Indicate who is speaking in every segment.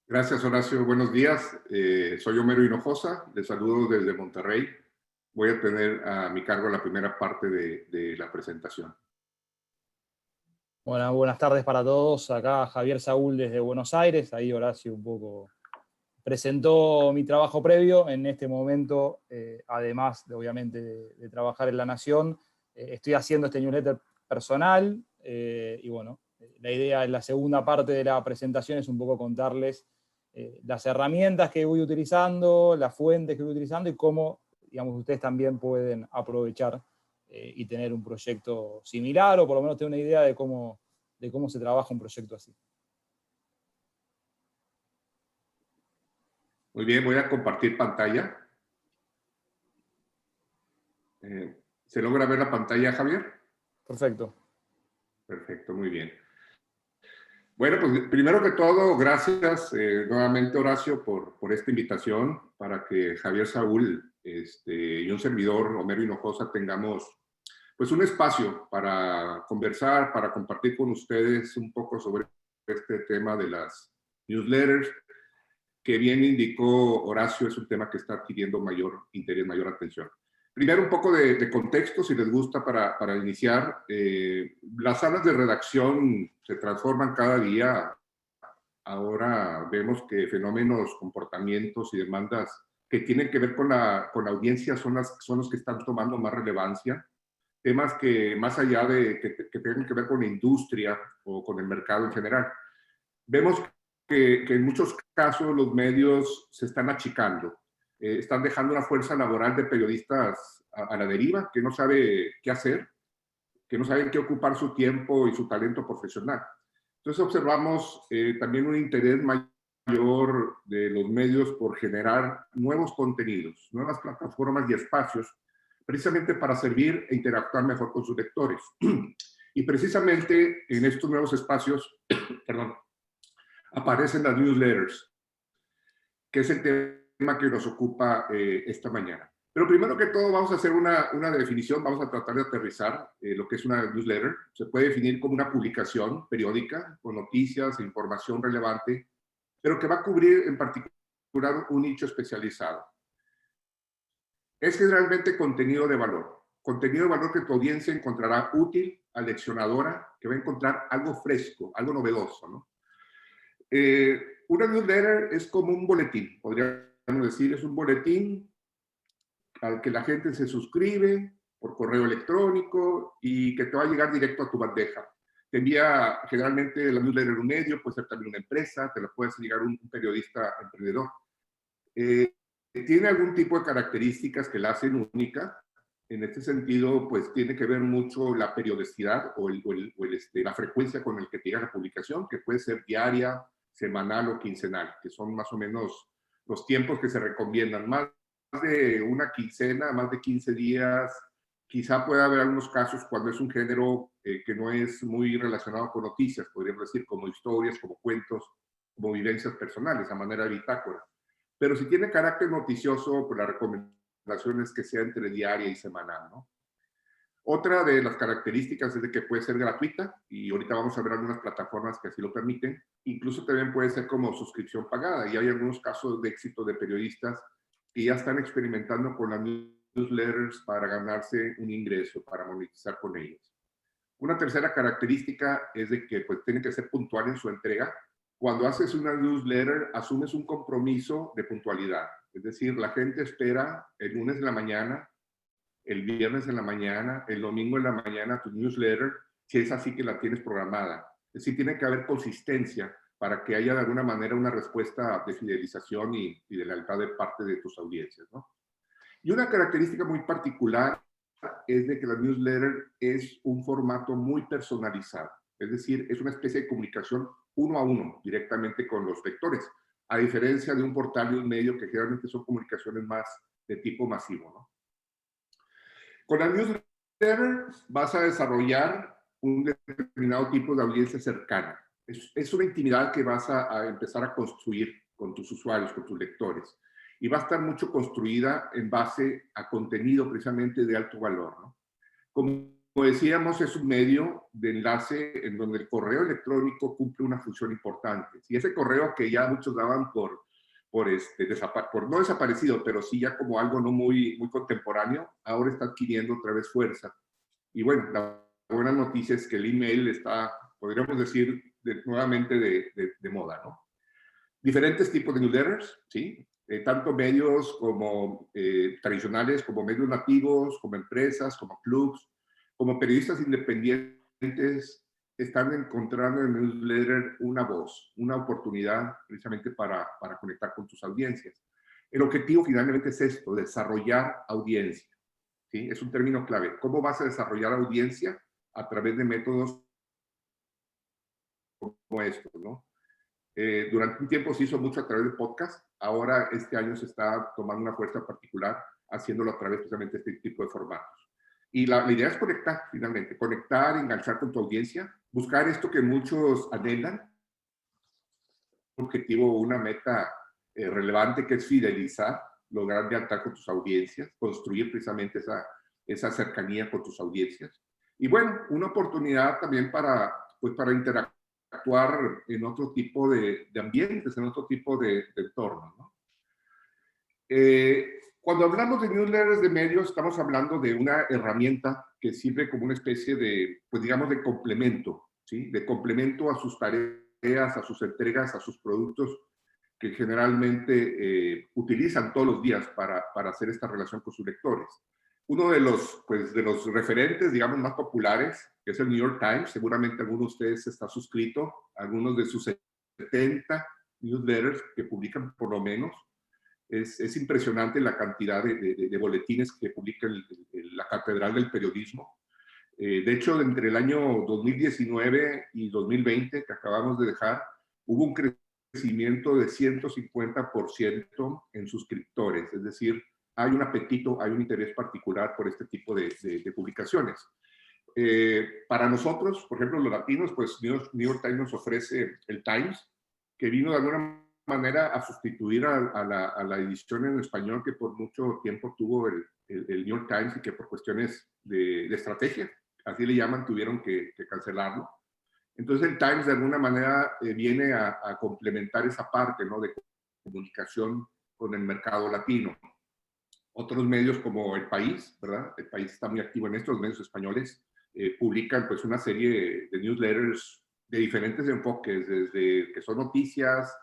Speaker 1: Gracias, Horacio. Buenos días. Soy Homero Hinojosa. Les saludo desde Monterrey. Voy a tener a mi cargo la primera parte de la presentación.
Speaker 2: Bueno, buenas tardes para todos. Acá Javier Saúl desde Buenos Aires. Ahí Horacio un poco presentó mi trabajo previo. En este momento, además obviamente de trabajar en La Nación, estoy haciendo este newsletter personal. Y bueno, la idea en la segunda parte de la presentación es un poco contarles las herramientas que voy utilizando, las fuentes que voy utilizando y cómo, digamos, ustedes también pueden aprovechar y tener un proyecto similar, o por lo menos tener una idea de cómo se trabaja un proyecto así.
Speaker 1: Muy bien, voy a compartir pantalla. ¿Se logra ver la pantalla, Javier?
Speaker 2: Perfecto.
Speaker 1: Perfecto, muy bien. Bueno, pues primero que todo, gracias nuevamente, Horacio, por esta invitación para que Javier Saúl y un servidor, Homero Hinojosa, tengamos pues un espacio para conversar, para compartir con ustedes un poco sobre este tema de las newsletters, que bien indicó Horacio, es un tema que está adquiriendo mayor interés, mayor atención. Primero, un poco de contexto, si les gusta, para iniciar. Las salas de redacción se transforman cada día. Ahora vemos que fenómenos, comportamientos y demandas que tienen que ver con la audiencia son los que están tomando más relevancia. Temas que, más allá de que tengan que ver con la industria o con el mercado en general, vemos que en muchos casos los medios se están achicando, están dejando una fuerza laboral de periodistas a la deriva, que no sabe qué hacer, que no saben qué ocupar su tiempo y su talento profesional. Entonces observamos también un interés mayor de los medios por generar nuevos contenidos, nuevas plataformas y espacios, precisamente para servir e interactuar mejor con sus lectores. Y precisamente en estos nuevos espacios, perdón, aparecen las newsletters, que es el tema que nos ocupa esta mañana. Pero primero que todo vamos a hacer una definición, vamos a tratar de aterrizar lo que es una newsletter. Se puede definir como una publicación periódica con noticias e información relevante, pero que va a cubrir en particular un nicho especializado. Es generalmente contenido de valor que tu audiencia encontrará útil, aleccionadora, que va a encontrar algo fresco, algo novedoso, ¿no? Una newsletter es como un boletín, podríamos decir, es un boletín al que la gente se suscribe por correo electrónico y que te va a llegar directo a tu bandeja. Te envía generalmente la newsletter un medio, puede ser también una empresa, te la puede hacer llegar un periodista emprendedor. Tiene algún tipo de características que la hacen única. En este sentido, pues tiene que ver mucho la periodicidad o la frecuencia con el que te llega la publicación, que puede ser diaria, semanal o quincenal, que son más o menos los tiempos que se recomiendan. Más de una quincena, más de 15 días, quizá pueda haber algunos casos cuando es un género que no es muy relacionado con noticias, podríamos decir, como historias, como cuentos, como vivencias personales, a manera de bitácora. Pero si tiene carácter noticioso, pues la recomendación es que sea entre diaria y semanal, ¿no? Otra de las características es de que puede ser gratuita, y ahorita vamos a ver algunas plataformas que así lo permiten. Incluso también puede ser como suscripción pagada, y hay algunos casos de éxito de periodistas que ya están experimentando con las newsletters para ganarse un ingreso, para monetizar con ellos. Una tercera característica es de que pues, tiene que ser puntual en su entrega. Cuando haces una newsletter, asumes un compromiso de puntualidad. Es decir, la gente espera el lunes en la mañana, el viernes en la mañana, el domingo en la mañana tu newsletter, si es así que la tienes programada. Es decir, tiene que haber consistencia para que haya de alguna manera una respuesta de fidelización y de lealtad de parte de tus audiencias, ¿no? Y una característica muy particular es de que la newsletter es un formato muy personalizado. Es decir, es una especie de comunicación uno a uno, directamente con los lectores, a diferencia de un portal y un medio que generalmente son comunicaciones más de tipo masivo, ¿no? Con la newsletter vas a desarrollar un determinado tipo de audiencia cercana. Es una intimidad que vas a empezar a construir con tus usuarios, con tus lectores. Y va a estar mucho construida en base a contenido precisamente de alto valor, ¿no? Como decíamos, es un medio de enlace en donde el correo electrónico cumple una función importante. Si ese correo que ya muchos daban por no desaparecido, pero sí ya como algo no muy contemporáneo, ahora está adquiriendo otra vez fuerza. Y bueno, la buena noticia es que el email está, podríamos decir, nuevamente de moda, ¿no? Diferentes tipos de newsletters, ¿sí? Tanto medios como tradicionales, como medios nativos, como empresas, como clubs, como periodistas independientes, están encontrando en el newsletter una voz, una oportunidad precisamente para conectar con tus audiencias. El objetivo finalmente es esto, desarrollar audiencia, ¿sí? Es un término clave. ¿Cómo vas a desarrollar audiencia? A través de métodos como estos, ¿no? Durante un tiempo se hizo mucho a través de podcast, ahora este año se está tomando una fuerza particular haciéndolo a través precisamente de este tipo de formatos. Y la idea es conectar, finalmente, conectar, enganchar con tu audiencia, buscar esto que muchos anhelan, un objetivo, una meta relevante que es fidelizar, lograr lealtad con tus audiencias, construir precisamente esa cercanía con tus audiencias. Y bueno, una oportunidad también para interactuar en otro tipo de ambientes, en otro tipo de entornos, ¿no? Cuando hablamos de newsletters de medios, estamos hablando de una herramienta que sirve como una especie de, pues digamos, de complemento, ¿sí? De complemento a sus tareas, a sus entregas, a sus productos que generalmente utilizan todos los días para hacer esta relación con sus lectores. Uno de los referentes, digamos, más populares, que es el New York Times, seguramente alguno de ustedes está suscrito a algunos de sus 70 newsletters que publican por lo menos. Es impresionante la cantidad de boletines que publica la Catedral del Periodismo. De hecho, entre el año 2019 y 2020, que acabamos de dejar, hubo un crecimiento de 150% en suscriptores. Es decir, hay un apetito, hay un interés particular por este tipo de publicaciones. Para nosotros, por ejemplo, los latinos, pues New York Times nos ofrece el Times, que vino de alguna manera a sustituir a la edición en español que por mucho tiempo tuvo el New York Times y que por cuestiones de estrategia, así le llaman, tuvieron que cancelarlo. Entonces el Times de alguna manera viene a complementar esa parte, ¿no?, de comunicación con el mercado latino. Otros medios como El País, ¿verdad? El País está muy activo en estos medios españoles, publican pues una serie de newsletters de diferentes enfoques, desde que son noticias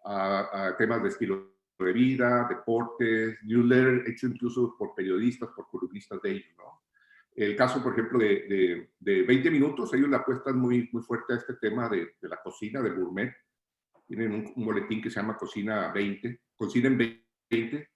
Speaker 1: a temas de estilo de vida, deportes, newsletter hecho incluso por periodistas, por columnistas de ellos, ¿no? El caso, por ejemplo, de 20 minutos, ellos le apuestan muy fuerte a este tema de la cocina, del gourmet. Tienen un boletín que se llama Cocina 20, Cocina en 20,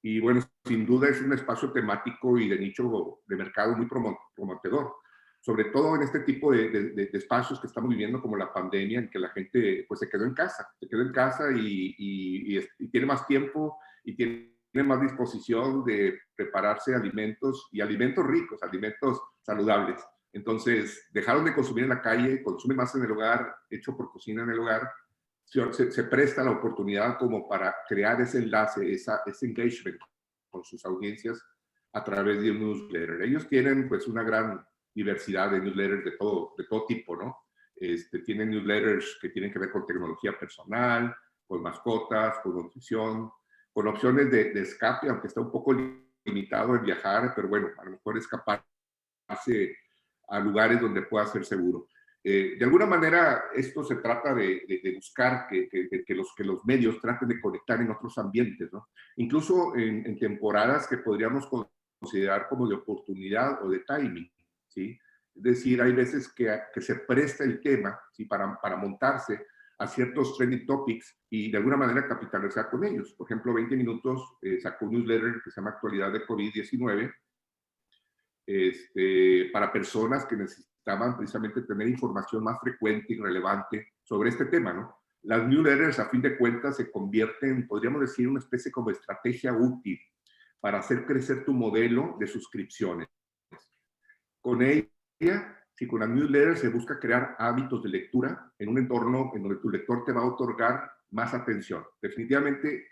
Speaker 1: y bueno, sin duda es un espacio temático y de nicho de mercado muy prometedor, sobre todo en este tipo de espacios que estamos viviendo como la pandemia, en que la gente pues se quedó en casa y tiene más tiempo y tiene más disposición de prepararse alimentos y alimentos ricos, alimentos saludables. Entonces, dejaron de consumir en la calle, consumen más en el hogar, hecho por cocina en el hogar. Se presta la oportunidad como para crear ese enlace, ese engagement con sus audiencias a través de un newsletter. Ellos tienen pues una gran diversidad de newsletters de todo tipo, ¿no? Tienen newsletters que tienen que ver con tecnología personal, con mascotas, con nutrición, con opciones de escape, aunque está un poco limitado en viajar, pero bueno, a lo mejor escaparse a lugares donde pueda ser seguro. De alguna manera, esto se trata de buscar que los medios traten de conectar en otros ambientes, ¿no? Incluso en temporadas que podríamos considerar como de oportunidad o de timing, ¿sí? Es decir, hay veces que se presta el tema, ¿sí?, para montarse a ciertos trending topics y de alguna manera capitalizar con ellos. Por ejemplo, 20 minutos sacó un newsletter que se llama Actualidad de COVID-19, para personas que necesitaban precisamente tener información más frecuente y relevante sobre este tema, ¿no? Las newsletters, a fin de cuentas, se convierten, podríamos decir, en una especie como estrategia útil para hacer crecer tu modelo de suscripciones. Con ella, si con las newsletters se busca crear hábitos de lectura en un entorno en donde tu lector te va a otorgar más atención. Definitivamente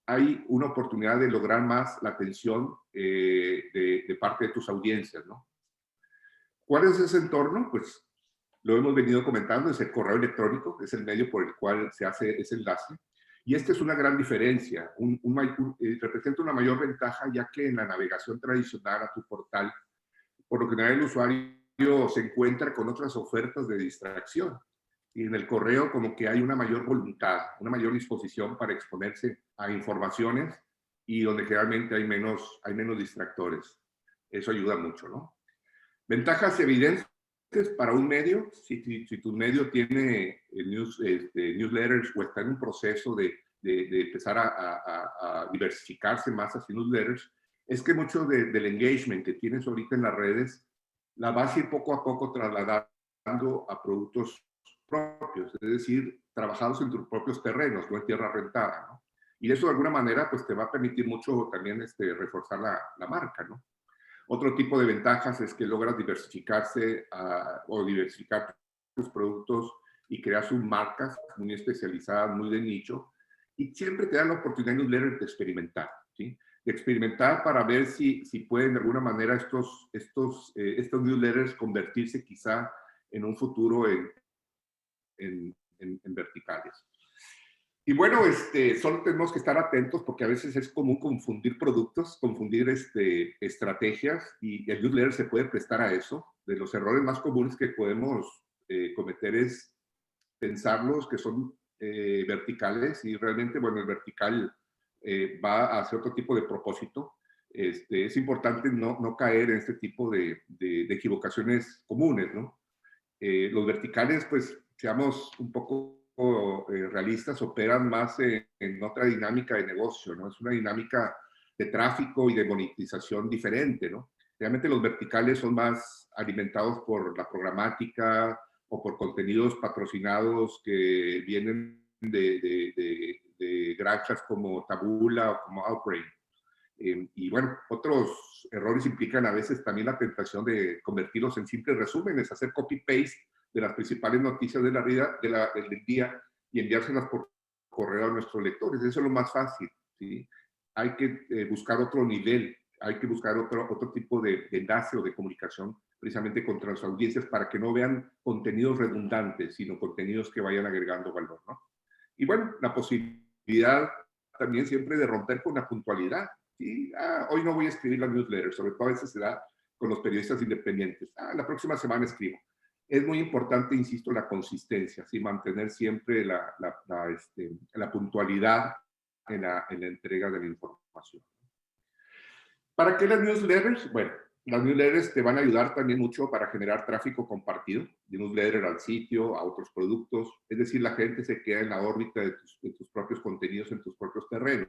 Speaker 1: hay una oportunidad de lograr más la atención de parte de tus audiencias, ¿no? ¿Cuál es ese entorno? Pues lo hemos venido comentando, es el correo electrónico, es el medio por el cual se hace ese enlace. Y esta es una gran diferencia, representa una mayor ventaja, ya que en la navegación tradicional a tu portal, por lo general el usuario se encuentra con otras ofertas de distracción. Y en el correo como que hay una mayor voluntad, una mayor disposición para exponerse a informaciones y donde generalmente hay menos distractores. Eso ayuda mucho, ¿no? Ventajas evidentes para un medio, si tu medio tiene newsletters o está en un proceso de empezar a diversificarse más hacia newsletters, es que mucho del engagement que tienes ahorita en las redes la vas a ir poco a poco trasladando a productos propios, es decir, trabajados en tus propios terrenos, no en tierra rentada, ¿no? Y eso de alguna manera pues te va a permitir mucho también reforzar la marca, ¿no? Otro tipo de ventajas es que logras diversificarse o diversificar tus productos y crear sus marcas muy especializadas, muy de nicho, y siempre te dan la oportunidad en newsletter de experimentar, ¿sí? De experimentar para ver si pueden de alguna manera estos newsletters convertirse quizá en un futuro en verticales. Y bueno, solo tenemos que estar atentos porque a veces es común confundir productos, confundir estrategias y el newsletter se puede prestar a eso. De los errores más comunes que podemos cometer es pensarlos que son verticales y realmente, bueno, el vertical va hacia otro tipo de propósito. Es importante no caer en este tipo de equivocaciones comunes, ¿no? Los verticales, pues, seamos un poco realistas, operan más en otra dinámica de negocio, ¿no? Es una dinámica de tráfico y de monetización diferente, ¿no? Realmente los verticales son más alimentados por la programática o por contenidos patrocinados que vienen de granjas como Taboola o como Outbrain. Y bueno, otros errores implican a veces también la tentación de convertirlos en simples resúmenes, hacer copy-paste de las principales noticias de la vida, del día y enviárselas por correo a nuestros lectores. Eso es lo más fácil, ¿sí? Hay que buscar otro nivel, hay que buscar otro tipo de enlace o de comunicación precisamente contra las audiencias para que no vean contenidos redundantes, sino contenidos que vayan agregando valor, ¿no? Y bueno, la posibilidad también siempre de romper con la puntualidad. ¿Sí? Hoy no voy a escribir la newsletter, sobre todo a veces se da con los periodistas independientes. La próxima semana escribo. Es muy importante, insisto, la consistencia, ¿sí? Mantener siempre la puntualidad en la entrega de la información. ¿Para qué las newsletters? Bueno, las newsletters te van a ayudar también mucho para generar tráfico compartido, de newsletter al sitio, a otros productos. Es decir, la gente se queda en la órbita de tus propios contenidos, en tus propios terrenos.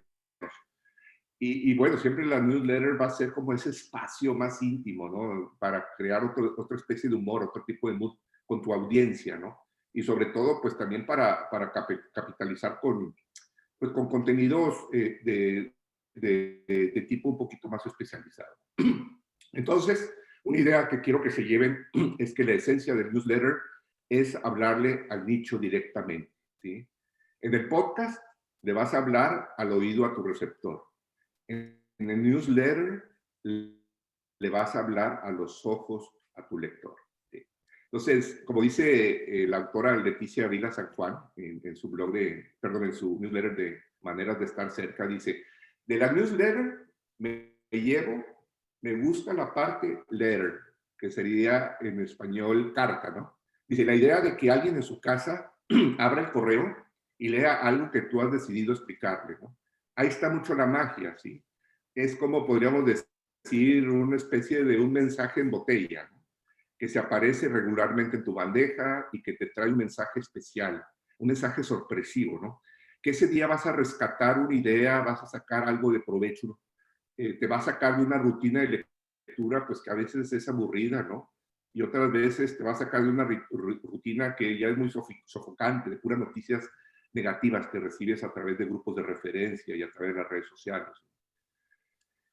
Speaker 1: Y bueno, siempre la newsletter va a ser como ese espacio más íntimo, ¿no? Para crear otra especie de humor, otro tipo de mood con tu audiencia, ¿no? Y sobre todo, pues también para capitalizar con contenidos de tipo un poquito más especializado. Entonces, una idea que quiero que se lleven es que la esencia del newsletter es hablarle al nicho directamente, ¿sí? En el podcast le vas a hablar al oído a tu receptor. En el newsletter le vas a hablar a los ojos a tu lector, ¿sí? Entonces, como dice la autora Leticia Vila San Juan en su blog en su newsletter de Maneras de Estar Cerca, dice, de la newsletter me gusta la parte letter, que sería en español carta, ¿no? Dice, la idea de que alguien en su casa abra el correo y lea algo que tú has decidido explicarle, ¿no? Ahí está mucho la magia, ¿sí? Es como podríamos decir una especie de un mensaje en botella, ¿no? Que se aparece regularmente en tu bandeja y que te trae un mensaje especial, un mensaje sorpresivo, ¿no? Que ese día vas a rescatar una idea, vas a sacar algo de provecho, te va a sacar de una rutina de lectura, pues que a veces es aburrida, ¿no? Y otras veces te va a sacar de una rutina que ya es muy sofocante, de puras noticias negativas que recibes a través de grupos de referencia y a través de las redes sociales.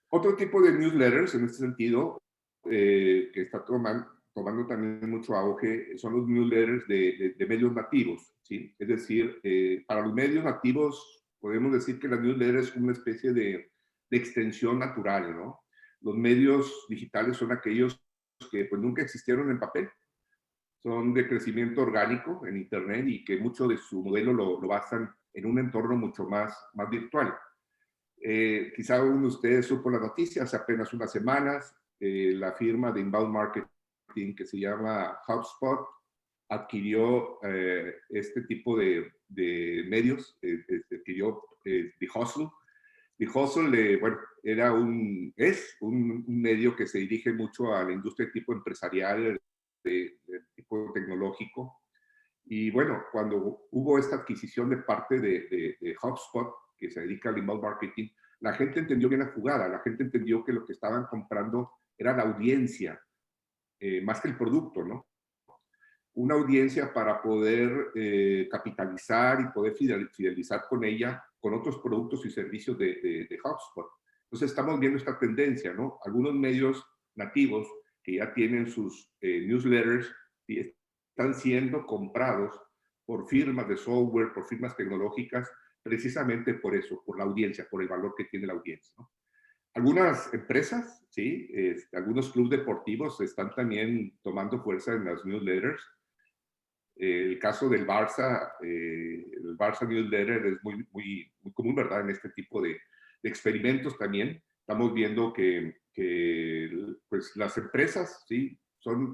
Speaker 1: Otro tipo de newsletters, en este sentido, que está tomando también mucho auge, son los newsletters de medios nativos, ¿sí? Es decir, para los medios nativos podemos decir que la newsletter es una especie de extensión natural, ¿no? Los medios digitales son aquellos que pues nunca existieron en papel. Son de crecimiento orgánico en Internet y que mucho de su modelo lo basan en un entorno mucho más virtual. Quizá uno de ustedes supo la noticia hace apenas unas semanas, la firma de inbound marketing que se llama HubSpot adquirió este tipo de medios, adquirió The Hustle. The Hustle, bueno, es un medio que se dirige mucho a la industria de tipo empresarial, de tipo tecnológico. Y bueno, cuando hubo esta adquisición de parte de HubSpot, que se dedica al inbound marketing, la gente entendió bien la jugada, la gente entendió que lo que estaban comprando era la audiencia, más que el producto, ¿no? Una audiencia para poder capitalizar y poder fidelizar con ella, con otros productos y servicios de HubSpot. Entonces estamos viendo esta tendencia, ¿no? Algunos medios nativos que ya tienen sus newsletters y están siendo comprados por firmas de software, por firmas tecnológicas, precisamente por eso, por la audiencia, por el valor que tiene la audiencia, ¿no? Algunas empresas, ¿sí? Algunos clubes deportivos están también tomando fuerza en las newsletters. El caso del Barça, el Barça Newsletter es muy común, ¿verdad? En este tipo de experimentos también. Estamos viendo que pues, las empresas, ¿sí?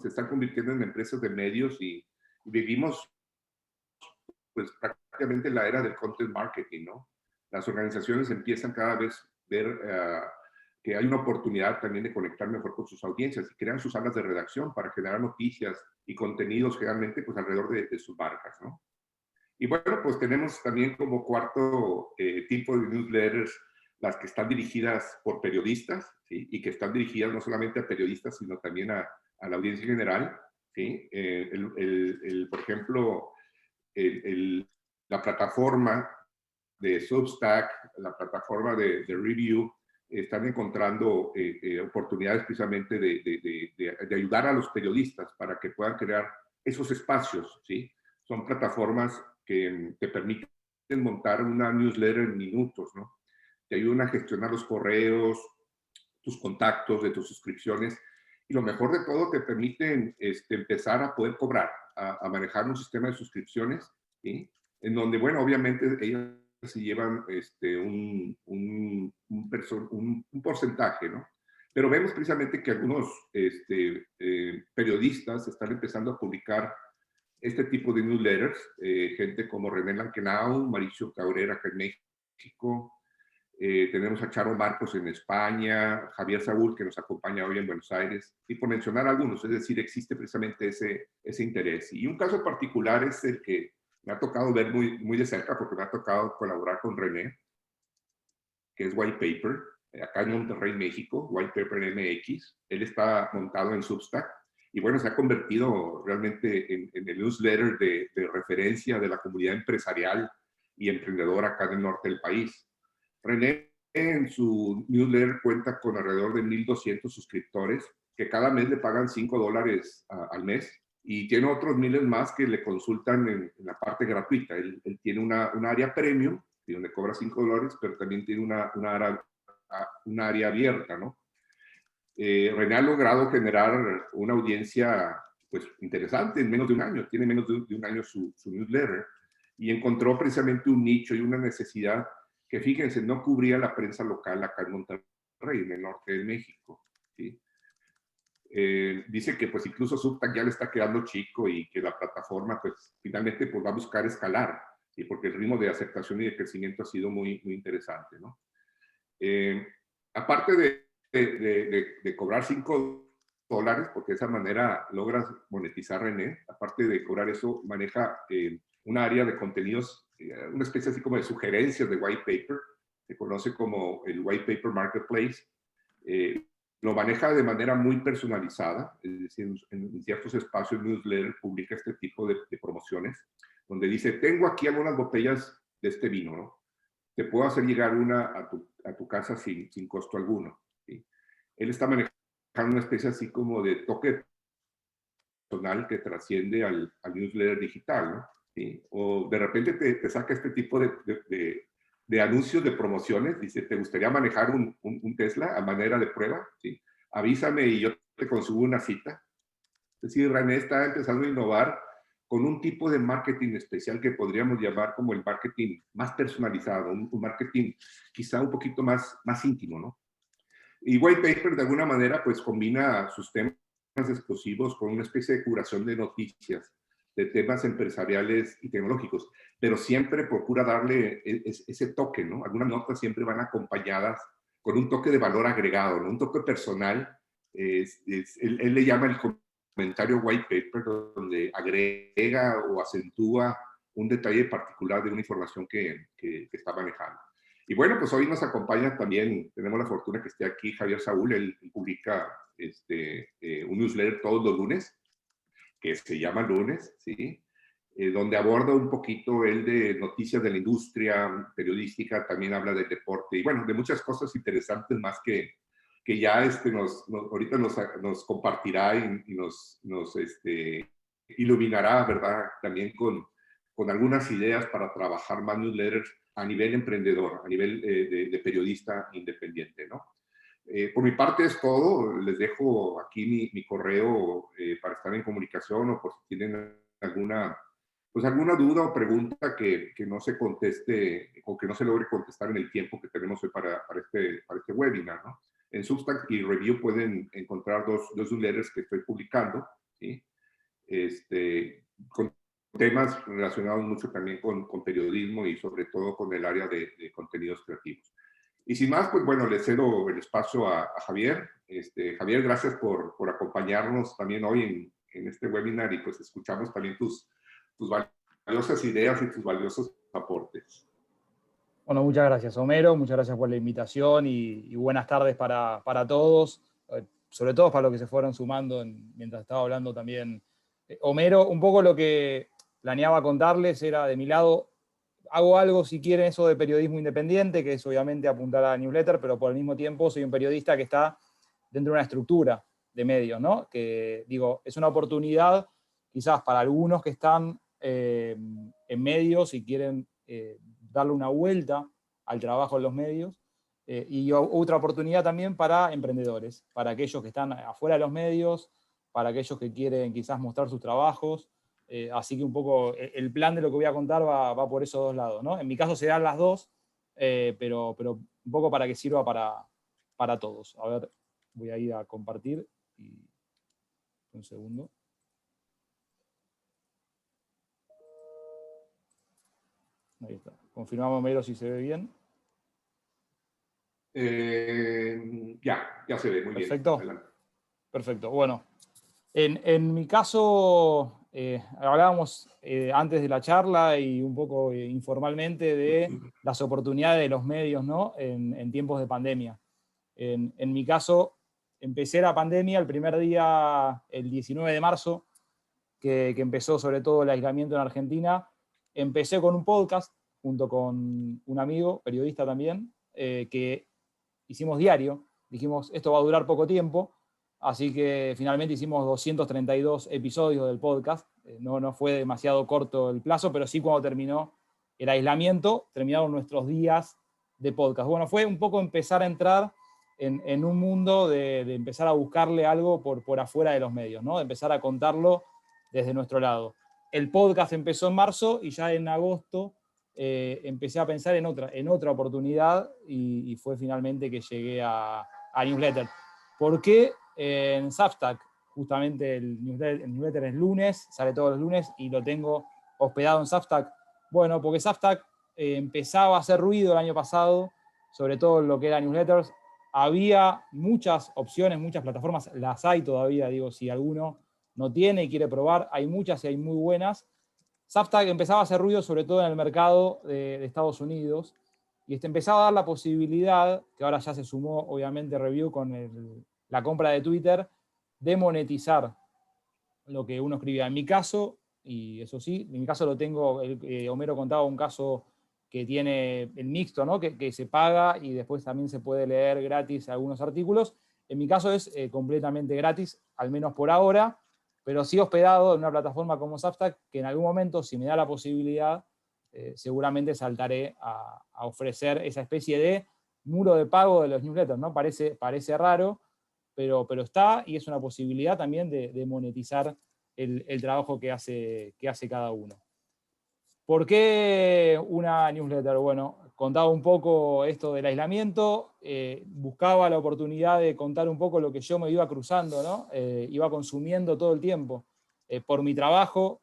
Speaker 1: Se están convirtiendo en empresas de medios y vivimos pues, prácticamente la era del content marketing, ¿no? Las organizaciones empiezan cada vez a ver que hay una oportunidad también de conectar mejor con sus audiencias y crean sus salas de redacción para generar noticias y contenidos generalmente pues alrededor de sus marcas, ¿no? Y bueno, pues tenemos también como cuarto tipo de newsletters las que están dirigidas por periodistas, ¿sí? Y que están dirigidas no solamente a periodistas, sino también a la audiencia general, ¿sí? Por ejemplo, la plataforma de Substack, la plataforma de Review, están encontrando oportunidades precisamente de ayudar a los periodistas para que puedan crear esos espacios, ¿sí? Son plataformas que te permiten montar una newsletter en minutos, ¿no? Te ayudan a gestionar los correos, tus contactos de tus suscripciones y lo mejor de todo te permiten empezar a poder cobrar, a manejar un sistema de suscripciones, ¿sí? En donde, bueno, obviamente ellos se llevan un porcentaje, ¿no? Pero vemos precisamente que algunos periodistas están empezando a publicar este tipo de newsletters, gente como René Lankenau, Mauricio Cabrera acá en México, tenemos a Charo Marcos en España, Javier Saúl que nos acompaña hoy en Buenos Aires, y por mencionar algunos, es decir, existe precisamente ese interés. Y un caso particular es el que me ha tocado ver muy de cerca, porque me ha tocado colaborar con René, que es White Paper, acá en Monterrey, México, White Paper MX. Él está montado en Substack y bueno, se ha convertido realmente en el newsletter de referencia de la comunidad empresarial y emprendedora acá en el norte del país. René en su newsletter cuenta con alrededor de 1,200 suscriptores que cada mes le pagan $5 al mes y tiene otros miles más que le consultan en la parte gratuita. Él tiene una área premium donde cobra $5, pero también tiene una área abierta, ¿no? René ha logrado generar una audiencia pues interesante en menos de un año, tiene menos de un año su newsletter y encontró precisamente un nicho y una necesidad que, fíjense, no cubría la prensa local acá en Monterrey, en el norte de México, ¿sí? Dice que pues incluso Substack ya le está quedando chico y que la plataforma pues finalmente pues va a buscar escalar, ¿sí? Porque el ritmo de aceptación y de crecimiento ha sido muy interesante, ¿no? Aparte de cobrar $5, porque de esa manera logras monetizar René, aparte de cobrar eso, maneja un área de contenidos, una especie así como de sugerencias de white paper, se conoce como el white paper marketplace. Lo maneja de manera muy personalizada, es decir, en ciertos espacios newsletter publica este tipo de promociones, donde dice, tengo aquí algunas botellas de este vino, ¿no? Te puedo hacer llegar una a tu casa sin costo alguno, ¿sí? Él está manejando una especie así como de toque personal que trasciende al newsletter digital, ¿no? ¿Sí? O de repente te saca este tipo de anuncios de promociones, dice, ¿te gustaría manejar un Tesla a manera de prueba? ¿Sí? Avísame y yo consiguió una cita. Es decir, René está empezando a innovar con un tipo de marketing especial que podríamos llamar como el marketing más personalizado, un marketing quizá un poquito más íntimo, ¿no? Y White Paper, de alguna manera, pues combina sus temas exclusivos con una especie de curación de noticias, de temas empresariales y tecnológicos, pero siempre procura darle ese toque, ¿no? Algunas notas siempre van acompañadas con un toque de valor agregado, ¿no? Un toque personal. Él le llama el comentario White Paper, donde agrega o acentúa un detalle particular de una información que está manejando. Y bueno, pues hoy nos acompaña también, tenemos la fortuna que esté aquí Javier Saúl. Él publica un newsletter todos los lunes, que se llama Lunes, ¿sí? Donde aborda un poquito él de noticias de la industria periodística, también habla del deporte y bueno, de muchas cosas interesantes más que ya ahorita nos compartirá y nos iluminará, ¿verdad? También con algunas ideas para trabajar más newsletters a nivel emprendedor, a nivel de periodista independiente, ¿no? Por mi parte es todo. Les dejo aquí mi correo para estar en comunicación o por si tienen alguna duda o pregunta que no se conteste o que no se logre contestar en el tiempo que tenemos hoy para este webinar, ¿no? En Substack y Review pueden encontrar dos newsletters que estoy publicando, ¿sí? Con temas relacionados mucho también con periodismo y sobre todo con el área de contenidos creativos. Y sin más, pues bueno, le cedo el espacio a Javier. Javier, gracias por acompañarnos también hoy en este webinar y pues escuchamos también tus valiosas ideas y tus valiosos aportes.
Speaker 2: Bueno, muchas gracias, Homero. Muchas gracias por la invitación y buenas tardes para todos, sobre todo para los que se fueron sumando mientras estaba hablando también Homero. Un poco lo que planeaba contarles era, de mi lado, hago algo, si quieren, eso de periodismo independiente, que es obviamente apuntar a la newsletter, pero por el mismo tiempo soy un periodista que está dentro de una estructura de medios, ¿no? Que, digo, es una oportunidad quizás para algunos que están en medios y quieren darle una vuelta al trabajo en los medios, y otra oportunidad también para emprendedores, para aquellos que están afuera de los medios, para aquellos que quieren quizás mostrar sus trabajos. Así que un poco el plan de lo que voy a contar va por esos dos lados, ¿no? En mi caso se dan las dos, pero un poco para que sirva para todos. A ver, voy a ir a compartir. Un segundo. Ahí está. Confirmamos, Mero, si se ve bien.
Speaker 1: Ya se ve muy
Speaker 2: Perfecto.
Speaker 1: bien. Adelante.
Speaker 2: Perfecto. Bueno, en mi caso, hablábamos antes de la charla y un poco informalmente de las oportunidades de los medios, ¿no? En tiempos de pandemia. En mi caso, empecé la pandemia el primer día, el 19 de marzo, que empezó sobre todo el aislamiento en Argentina. Empecé con un podcast junto con un amigo, periodista también, que hicimos diario. Dijimos, esto va a durar poco tiempo, así que finalmente hicimos 232 episodios del podcast. No fue demasiado corto el plazo, pero sí, cuando terminó el aislamiento, terminaron nuestros días de podcast. Bueno, fue un poco empezar a entrar en un mundo de empezar a buscarle algo por afuera de los medios, ¿no? De empezar a contarlo desde nuestro lado. El podcast empezó en marzo y ya en agosto empecé a pensar en otra oportunidad y fue finalmente que llegué a newsletter. ¿Por qué en Substack? Justamente el newsletter es lunes, sale todos los lunes y lo tengo hospedado en Substack. Bueno, porque Substack empezaba a hacer ruido el año pasado, sobre todo lo que era newsletters. Había muchas opciones, muchas plataformas, las hay todavía, digo, si alguno no tiene y quiere probar, hay muchas y hay muy buenas. Substack empezaba a hacer ruido sobre todo en el mercado de Estados Unidos y empezaba a dar la posibilidad, que ahora ya se sumó obviamente Review con la compra de Twitter, de monetizar lo que uno escribía. En mi caso, y eso sí, en mi caso lo tengo, Homero contaba un caso que tiene el mixto, ¿no? que se paga y después también se puede leer gratis algunos artículos. En mi caso es completamente gratis, al menos por ahora, pero sí hospedado en una plataforma como Substack, que en algún momento, si me da la posibilidad, seguramente saltaré a ofrecer esa especie de muro de pago de los newsletters, ¿no? Parece raro, pero está, y es una posibilidad también de monetizar el trabajo que hace cada uno. ¿Por qué una newsletter? Bueno, contaba un poco esto del aislamiento, buscaba la oportunidad de contar un poco lo que yo me iba cruzando, ¿no? Iba consumiendo todo el tiempo. Por mi trabajo,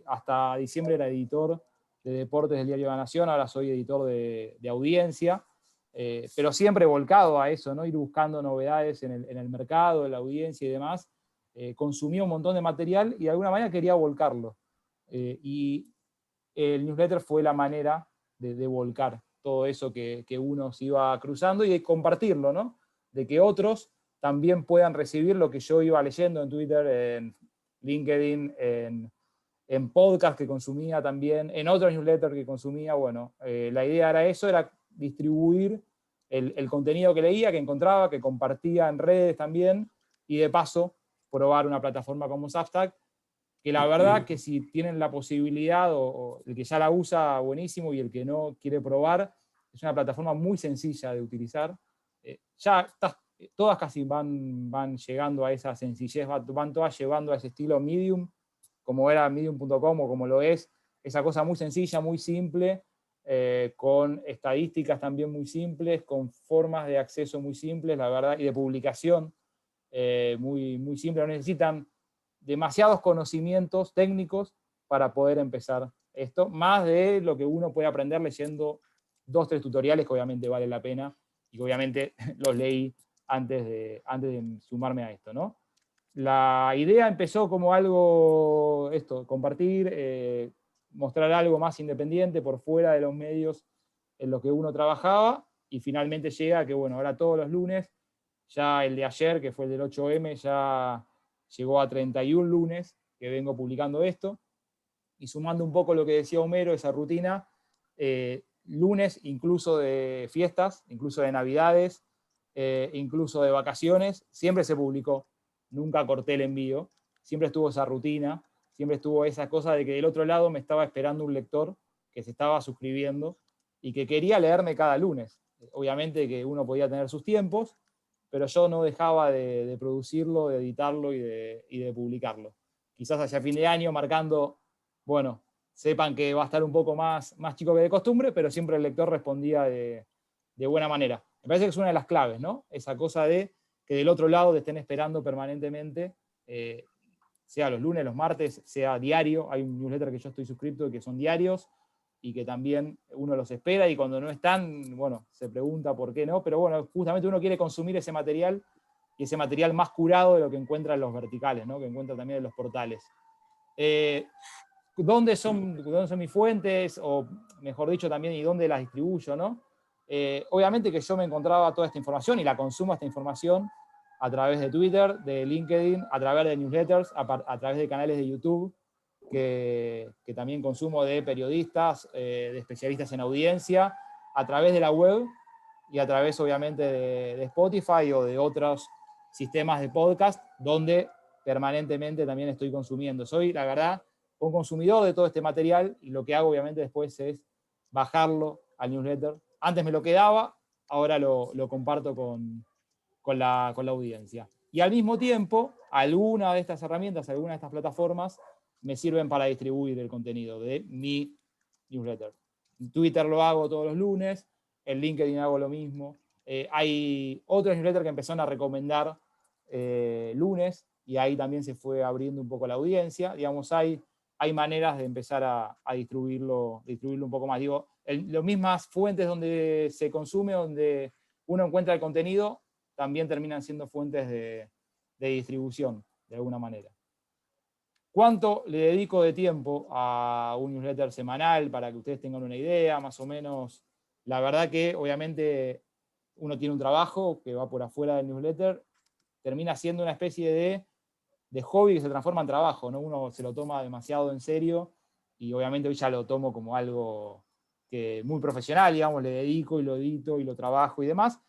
Speaker 2: hasta diciembre era editor de deportes del Diario de la Nación, ahora soy editor de audiencia, pero siempre volcado a eso, ¿no? Ir buscando novedades en el mercado, en la audiencia y demás. Consumía un montón de material y de alguna manera quería volcarlo. Y el newsletter fue la manera de volcar todo eso que uno se iba cruzando y de compartirlo, ¿no? De que otros también puedan recibir lo que yo iba leyendo en Twitter, en LinkedIn, en podcast que consumía también, en otros newsletters que consumía. Bueno, la idea era eso, era distribuir el contenido que leía, que encontraba, que compartía en redes también, y de paso probar una plataforma como Substack, que la verdad que si tienen la posibilidad, o el que ya la usa, buenísimo, y el que no quiere probar, es una plataforma muy sencilla de utilizar. Todas casi van llegando a esa sencillez, van todas llevando a ese estilo Medium, como era Medium.com o como lo es, esa cosa muy sencilla, muy simple, con estadísticas también muy simples, con formas de acceso muy simples, la verdad, y de publicación muy, muy simple. No necesitan demasiados conocimientos técnicos para poder empezar esto, más de lo que uno puede aprender leyendo 2 o 3 tutoriales, que obviamente vale la pena, y que obviamente los leí antes de sumarme a esto, ¿no? La idea empezó como algo, compartir, mostrar algo más independiente por fuera de los medios en los que uno trabajaba, y finalmente llega que, bueno, ahora todos los lunes, ya el de ayer, que fue el del 8M, ya llegó a 31 lunes que vengo publicando esto, y sumando un poco lo que decía Homero, esa rutina, lunes incluso de fiestas, incluso de navidades, incluso de vacaciones, siempre se publicó, nunca corté el envío, siempre estuvo esa rutina, siempre estuvo esa cosa de que del otro lado me estaba esperando un lector que se estaba suscribiendo y que quería leerme cada lunes. Obviamente que uno podía tener sus tiempos, pero yo no dejaba de producirlo, de editarlo y de publicarlo. Quizás hacia fin de año, marcando, bueno, sepan que va a estar un poco más chico que de costumbre, pero siempre el lector respondía de buena manera. Me parece que es una de las claves, ¿no? Esa cosa de que del otro lado te estén esperando permanentemente, sea los lunes, los martes, sea diario. Hay un newsletter que yo estoy suscrito que son diarios y que también uno los espera, y cuando no están, bueno, se pregunta por qué no, pero bueno, justamente uno quiere consumir ese material, y ese material más curado de lo que encuentra en los verticales, ¿no? Que encuentra también en los portales. ¿Dónde son mis fuentes? O mejor dicho también, ¿y dónde las distribuyo, no? Obviamente que yo me encontraba toda esta información y la consumo, esta información, a través de Twitter, de LinkedIn, a través de newsletters, a través de canales de YouTube, que también consumo de periodistas, de especialistas en audiencia, a través de la web y a través obviamente de Spotify o de otros sistemas de podcast, donde permanentemente también estoy consumiendo. Soy, la verdad, un consumidor de todo este material, y lo que hago obviamente después es bajarlo al newsletter. Antes me lo quedaba, ahora lo comparto con la audiencia. Y al mismo tiempo, alguna de estas herramientas, alguna de estas plataformas me sirven para distribuir el contenido de mi newsletter. En Twitter lo hago todos los lunes, en LinkedIn hago lo mismo. Hay otros newsletters que empezaron a recomendar lunes, y ahí también se fue abriendo un poco la audiencia. Digamos, hay maneras de empezar a distribuirlo un poco más. Digo, las mismas fuentes donde se consume, donde uno encuentra el contenido, también terminan siendo fuentes de distribución, de alguna manera. ¿Cuánto le dedico de tiempo a un newsletter semanal? Para que ustedes tengan una idea, más o menos. La verdad que, obviamente, uno tiene un trabajo que va por afuera del newsletter, termina siendo una especie de hobby que se transforma en trabajo, ¿no? Uno se lo toma demasiado en serio, y obviamente hoy ya lo tomo como algo que muy profesional, digamos, le dedico y lo edito y lo trabajo y demás,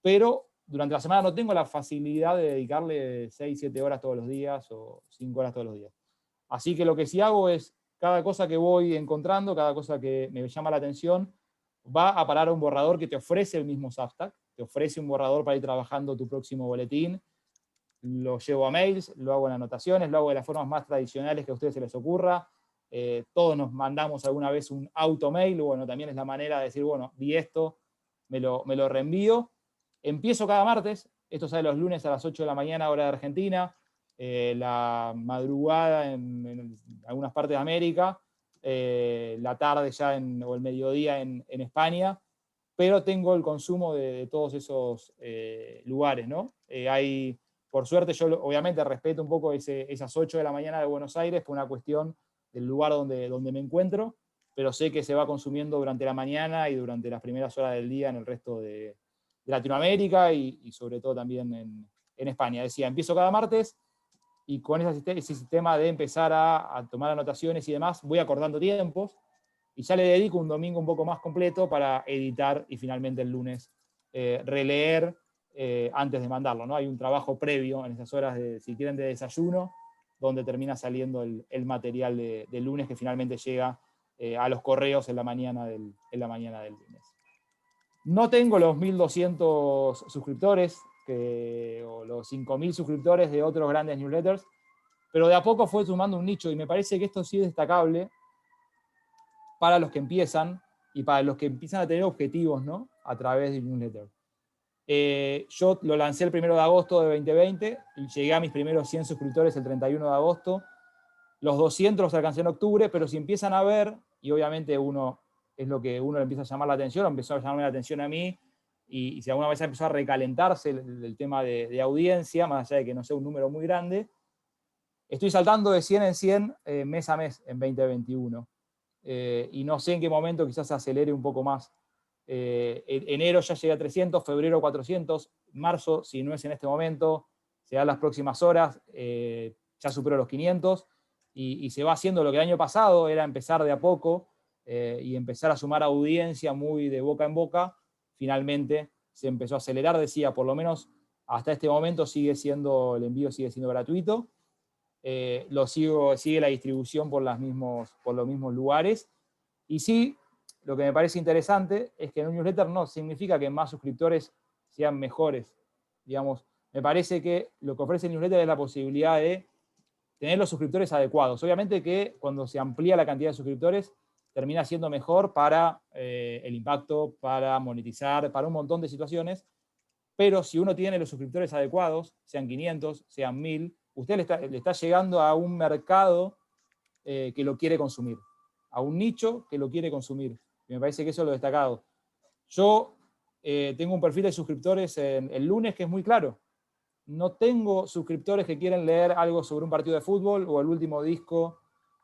Speaker 2: pero durante la semana no tengo la facilidad de dedicarle 6, 7 horas todos los días o 5 horas todos los días. Así que lo que sí hago es, cada cosa que voy encontrando, cada cosa que me llama la atención, va a parar a un borrador que te ofrece el mismo Substack, te ofrece un borrador para ir trabajando tu próximo boletín, lo llevo a mails, lo hago en anotaciones, lo hago de las formas más tradicionales que a ustedes se les ocurra. Todos nos mandamos alguna vez un automail, bueno, también es la manera de decir, bueno, vi esto, me lo reenvío. Empiezo cada martes, esto sale los lunes a las 8 de la mañana, hora de Argentina, la madrugada en algunas partes de América, la tarde ya o el mediodía en España, pero tengo el consumo de todos esos lugares, ¿no? Por suerte, yo obviamente respeto un poco esas 8 de la mañana de Buenos Aires por una cuestión del lugar donde me encuentro, pero sé que se va consumiendo durante la mañana y durante las primeras horas del día en el resto de Latinoamérica y sobre todo también en España. Decía, empiezo cada martes y con ese sistema de empezar a tomar anotaciones y demás, voy acordando tiempos y ya le dedico un domingo un poco más completo para editar y finalmente el lunes releer antes de mandarlo, ¿no? Hay un trabajo previo en esas horas, si quieren, de desayuno, donde termina saliendo el material del lunes que finalmente llega a los correos en la mañana del lunes. No tengo los 1.200 suscriptores o los 5.000 suscriptores de otros grandes newsletters, pero de a poco fue sumando un nicho y me parece que esto sí es destacable para los que empiezan y para los que empiezan a tener objetivos, ¿no? A través de newsletter. Yo lo lancé el 1 de agosto de 2020 y llegué a mis primeros 100 suscriptores el 31 de agosto. Los 200 los alcancé en octubre, pero si empiezan a ver, y obviamente es lo que uno le empieza a llamar la atención, empezó a llamarme la atención a mí, y si alguna vez empezó a recalentarse el tema de audiencia, más allá de que no sea un número muy grande, estoy saltando de 100 en 100 mes a mes en 2021. Y no sé en qué momento quizás se acelere un poco más. Enero ya llegué a 300, febrero 400, marzo, si no es en este momento, será en las próximas horas, ya superó los 500, y se va haciendo lo que el año pasado era empezar de a poco y empezar a sumar audiencia muy de boca en boca. Finalmente se empezó a acelerar, decía, por lo menos hasta este momento el envío sigue siendo gratuito. Sigue la distribución por los mismos lugares. Y sí, lo que me parece interesante es que en un newsletter no significa que más suscriptores sean mejores. Digamos, me parece que lo que ofrece el newsletter es la posibilidad de tener los suscriptores adecuados. Obviamente que cuando se amplía la cantidad de suscriptores, termina siendo mejor para el impacto, para monetizar, para un montón de situaciones. Pero si uno tiene los suscriptores adecuados, sean 500, sean 1000, usted le está llegando a un mercado que lo quiere consumir, a un nicho que lo quiere consumir. Y me parece que eso es lo destacado. Yo tengo un perfil de suscriptores el lunes que es muy claro. No tengo suscriptores que quieren leer algo sobre un partido de fútbol o el último disco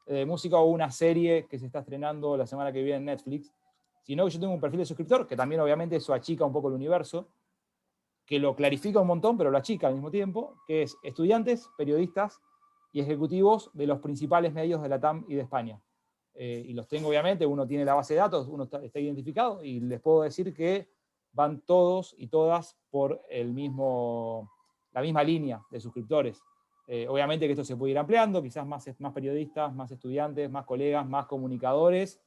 Speaker 2: de música o una serie que se está estrenando la semana que viene en Netflix, sino que yo tengo un perfil de suscriptor que también obviamente eso achica un poco el universo, que lo clarifica un montón, pero lo achica al mismo tiempo, que es estudiantes, periodistas y ejecutivos de los principales medios de la TAM y de España. Y los tengo, obviamente, uno tiene la base de datos, uno está identificado, y les puedo decir que van todos y todas por la misma línea de suscriptores. Obviamente que esto se puede ir ampliando, quizás más periodistas, más estudiantes, más colegas, más comunicadores,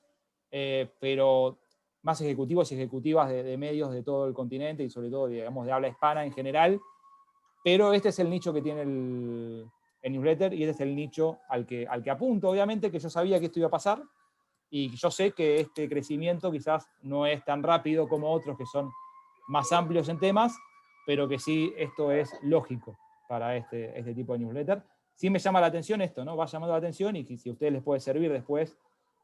Speaker 2: pero más ejecutivos y ejecutivas de medios de todo el continente y sobre todo, digamos, de habla hispana en general. Pero este es el nicho que tiene el newsletter y este es el nicho al que apunto. Obviamente que yo sabía que esto iba a pasar y yo sé que este crecimiento quizás no es tan rápido como otros que son más amplios en temas, pero que sí esto es lógico para este tipo de newsletter. Sí me llama la atención esto, ¿no? Va llamando la atención y si a ustedes les puede servir después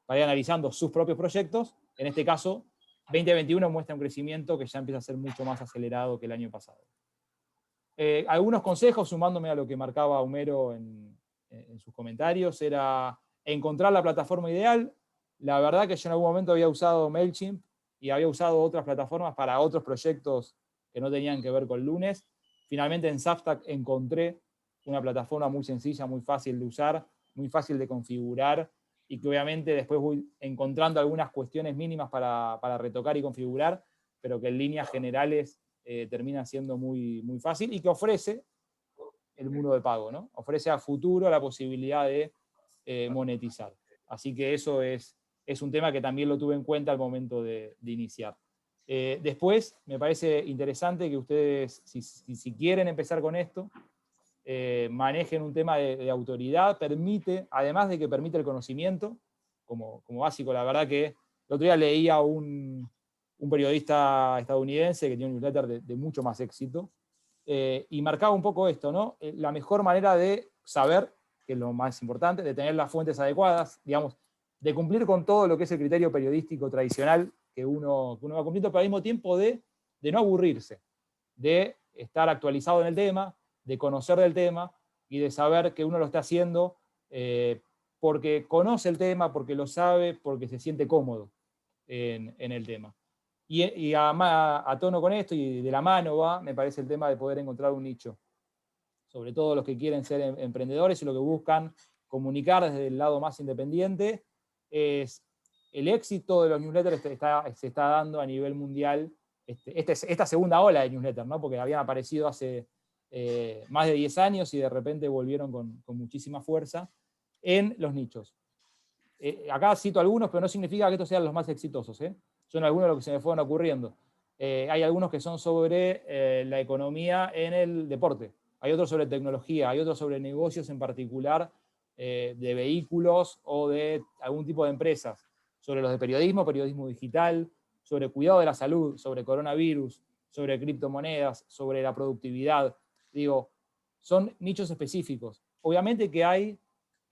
Speaker 2: para ir analizando sus propios proyectos. En este caso, 2021 muestra un crecimiento que ya empieza a ser mucho más acelerado que el año pasado. Algunos consejos, sumándome a lo que marcaba Homero en sus comentarios, era encontrar la plataforma ideal. La verdad que yo en algún momento había usado MailChimp y había usado otras plataformas para otros proyectos que no tenían que ver con lunes. Finalmente en Substack encontré una plataforma muy sencilla, muy fácil de usar, muy fácil de configurar, y que obviamente después voy encontrando algunas cuestiones mínimas para retocar y configurar, pero que en líneas generales termina siendo muy, muy fácil y que ofrece el muro de pago, ¿no? Ofrece a futuro la posibilidad de monetizar. Así que eso es un tema que también lo tuve en cuenta al momento de iniciar. Después, me parece interesante que ustedes, si quieren empezar con esto, manejen un tema de autoridad, permite, además de que permite el conocimiento, como básico. La verdad que el otro día leía un periodista estadounidense que tiene un newsletter de mucho más éxito, y marcaba un poco esto, ¿no? La mejor manera de saber, que es lo más importante, de tener las fuentes adecuadas, digamos, de cumplir con todo lo que es el criterio periodístico tradicional que uno va cumpliendo, pero al mismo tiempo de no aburrirse, de estar actualizado en el tema, de conocer del tema y de saber que uno lo está haciendo porque conoce el tema, porque lo sabe, porque se siente cómodo en el tema. Y a tono con esto y de la mano va, me parece el tema de poder encontrar un nicho. Sobre todo los que quieren ser emprendedores y lo que buscan comunicar desde el lado más independiente, es el éxito de los newsletters se está dando a nivel mundial. Esta segunda ola de newsletters, ¿no? Porque habían aparecido hace más de 10 años y de repente volvieron con muchísima fuerza en los nichos. Acá cito algunos, pero no significa que estos sean los más exitosos, ¿eh? Son algunos de los que se me fueron ocurriendo. Hay algunos que son sobre la economía en el deporte, hay otros sobre tecnología, hay otros sobre negocios en particular, de vehículos o de algún tipo de empresas, sobre los de periodismo digital, sobre cuidado de la salud, sobre coronavirus, sobre criptomonedas, sobre la productividad. Digo, son nichos específicos. Obviamente que hay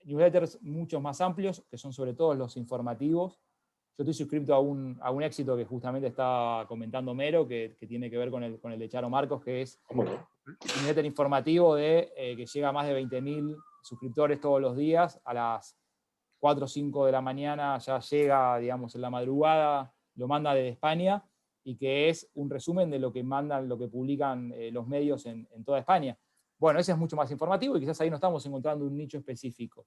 Speaker 2: newsletters muchos más amplios, que son sobre todo los informativos. Yo estoy suscrito a un éxito que justamente está comentando Mero, que tiene que ver con el de Charo Marcos, que es un newsletter informativo que llega a más de 20.000 suscriptores todos los días. A las 4 o 5 de la mañana ya llega, digamos, en la madrugada, lo manda desde España, y que es un resumen de lo que mandan, lo que publican los medios en toda España. Bueno, ese es mucho más informativo y quizás ahí no estamos encontrando un nicho específico.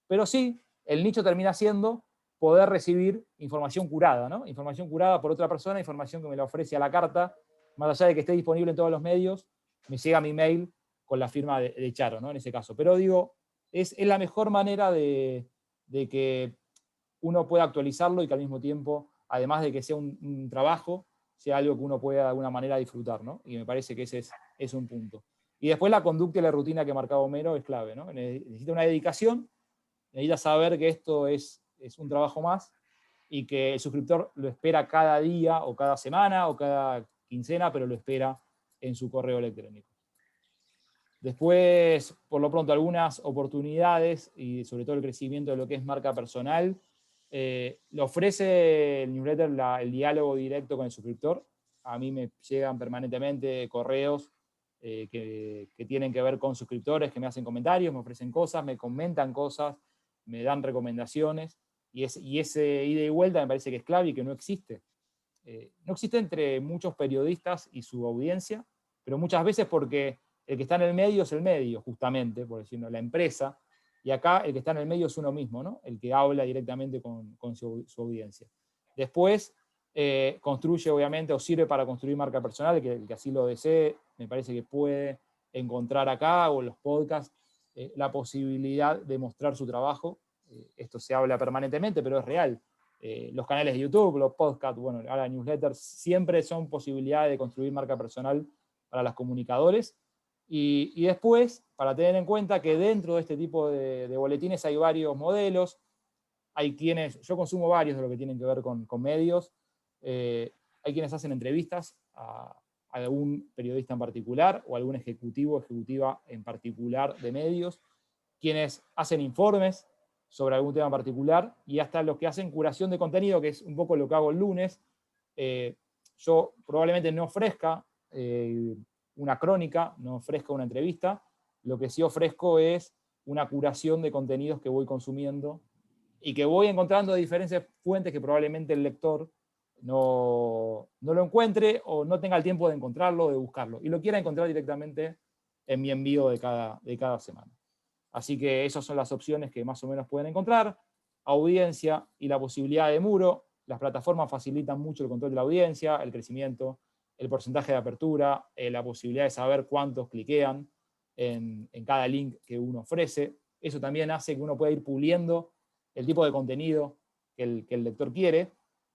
Speaker 2: Pero sí, el nicho termina siendo poder recibir información curada, ¿no? Información curada por otra persona, información que me la ofrece a la carta, más allá de que esté disponible en todos los medios, me llega mi mail con la firma de Charo, ¿no? En ese caso. Pero digo, es la mejor manera de que uno pueda actualizarlo y que al mismo tiempo, además de que sea un trabajo, sea algo que uno pueda de alguna manera disfrutar, ¿no? Y me parece que ese es un punto. Y después la conducta y la rutina que marcaba Homero es clave, ¿no? Necesita una dedicación, necesita saber que esto es un trabajo más y que el suscriptor lo espera cada día o cada semana o cada quincena, pero lo espera en su correo electrónico. Después, por lo pronto, algunas oportunidades y sobre todo el crecimiento de lo que es marca personal. Le ofrece el newsletter el diálogo directo con el suscriptor. A mí me llegan permanentemente correos que tienen que ver con suscriptores que me hacen comentarios, me ofrecen cosas, me comentan cosas, me dan recomendaciones, y ese ida y vuelta me parece que es clave y que no existe. No existe entre muchos periodistas y su audiencia, pero muchas veces porque el que está en el medio es el medio, justamente, por decirlo, la empresa, y acá el que está en el medio es uno mismo, ¿no? El que habla directamente con su audiencia. Después, construye, obviamente, o sirve para construir marca personal, el que así lo desee, me parece que puede encontrar acá, o en los podcasts, la posibilidad de mostrar su trabajo. Esto se habla permanentemente, pero es real. Los canales de YouTube, los podcasts, bueno, ahora newsletters, siempre son posibilidades de construir marca personal para los comunicadores. Y después, para tener en cuenta que dentro de este tipo de boletines hay varios modelos, hay quienes, yo consumo varios de lo que tienen que ver con medios, hay quienes hacen entrevistas a algún periodista en particular o algún ejecutivo o ejecutiva en particular de medios, quienes hacen informes sobre algún tema en particular, y hasta los que hacen curación de contenido, que es un poco lo que hago el lunes. Yo probablemente no ofrezca una crónica, no ofrezco una entrevista, lo que sí ofrezco es una curación de contenidos que voy consumiendo y que voy encontrando de diferentes fuentes que probablemente el lector no lo encuentre o no tenga el tiempo de encontrarlo, de buscarlo, y lo quiera encontrar directamente en mi envío de cada semana. Así que esas son las opciones que más o menos pueden encontrar. Audiencia y la posibilidad de muro. Las plataformas facilitan mucho el control de la audiencia, el crecimiento, el porcentaje de apertura, la posibilidad de saber cuántos cliquean en cada link que uno ofrece. Eso también hace que uno pueda ir puliendo el tipo de contenido que el lector quiere.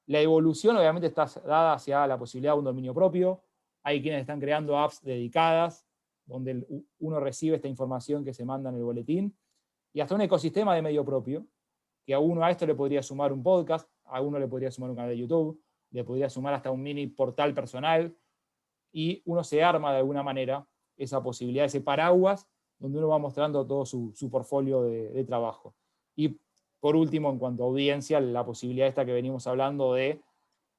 Speaker 2: La evolución obviamente está dada hacia la posibilidad de un dominio propio. Hay quienes están creando apps dedicadas. donde uno recibe esta información que se manda en el boletín, y hasta un ecosistema de medio propio, que a esto le podría sumar un podcast, a uno le podría sumar un canal de YouTube, le podría sumar hasta un mini portal personal, y uno se arma de alguna manera esa posibilidad, ese paraguas, donde uno va mostrando todo su portfolio de trabajo. Y por último, en cuanto a audiencia, la posibilidad esta que venimos hablando de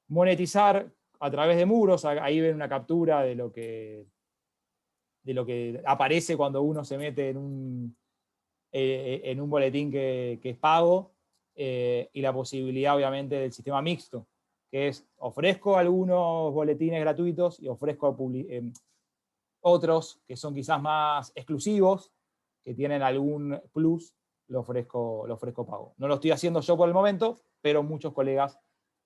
Speaker 2: monetizar a través de muros. Ahí ven una captura de lo que aparece cuando uno se mete en un boletín que es pago, y la posibilidad obviamente del sistema mixto, que es ofrezco algunos boletines gratuitos y ofrezco otros que son quizás más exclusivos, que tienen algún plus, lo ofrezco pago. No lo estoy haciendo yo por el momento, pero muchos colegas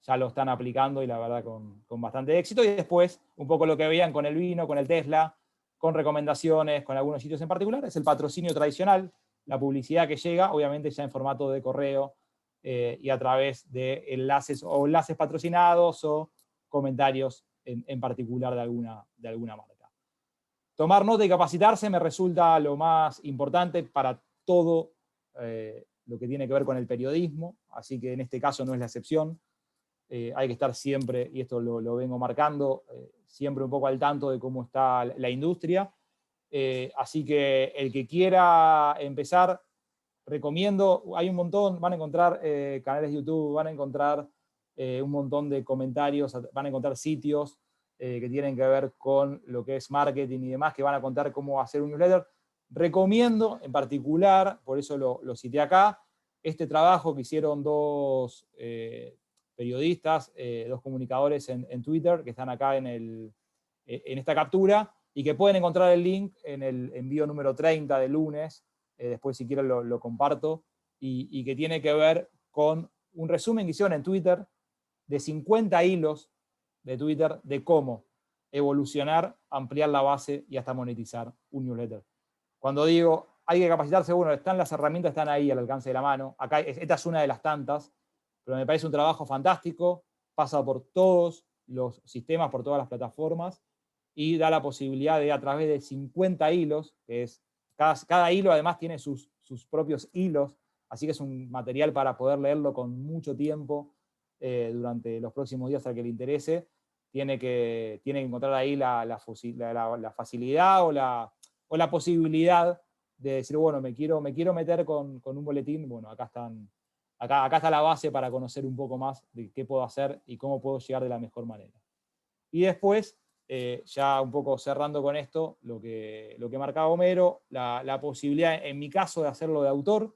Speaker 2: ya lo están aplicando, y la verdad con bastante éxito. Y después, un poco lo que veían con el vino, con el Tesla, con recomendaciones, con algunos sitios en particular, es el patrocinio tradicional, la publicidad que llega, obviamente ya en formato de correo, y a través de enlaces patrocinados o comentarios en particular de alguna marca. Tomar nota y capacitarse me resulta lo más importante para todo lo que tiene que ver con el periodismo, así que en este caso no es la excepción. Hay que estar siempre, y esto lo vengo marcando, siempre un poco al tanto de cómo está la industria. Así que el que quiera empezar, recomiendo, hay un montón, van a encontrar canales de YouTube, van a encontrar un montón de comentarios, van a encontrar sitios que tienen que ver con lo que es marketing y demás, que van a contar cómo hacer un newsletter. Recomiendo en particular, por eso lo cité acá, este trabajo que hicieron dos periodistas, dos comunicadores en Twitter, que están acá en esta captura, y que pueden encontrar el link en el envío número 30 de lunes. Después si quieren lo comparto, y que tiene que ver con un resumen que hicieron en Twitter de 50 hilos de Twitter de cómo evolucionar, ampliar la base y hasta monetizar un newsletter. Cuando digo hay que capacitarse, bueno, las herramientas están ahí al alcance de la mano. Acá, esta es una de las tantas, pero me parece un trabajo fantástico, pasa por todos los sistemas, por todas las plataformas, y da la posibilidad de, a través de 50 hilos, que es cada hilo además tiene sus propios hilos, así que es un material para poder leerlo con mucho tiempo durante los próximos días al que le interese. Tiene que encontrar ahí la facilidad o la posibilidad de decir, bueno, me quiero meter con un boletín. Bueno, acá está la base para conocer un poco más de qué puedo hacer y cómo puedo llegar de la mejor manera. Y después, ya un poco cerrando con esto, lo que marcaba Homero, la posibilidad, en mi caso, de hacerlo de autor.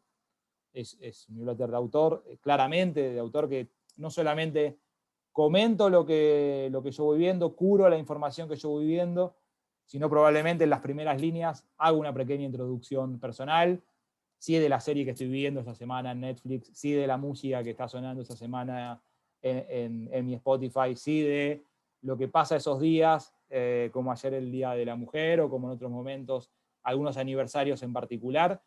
Speaker 2: Es un newsletter de autor, claramente de autor, que no solamente comento lo que yo voy viendo, curo la información que yo voy viendo, sino probablemente en las primeras líneas hago una pequeña introducción personal, sí de la serie que estoy viendo esta semana en Netflix, sí de la música que está sonando esta semana en mi Spotify, sí de lo que pasa esos días, como ayer el Día de la Mujer, o como en otros momentos, algunos aniversarios en particular.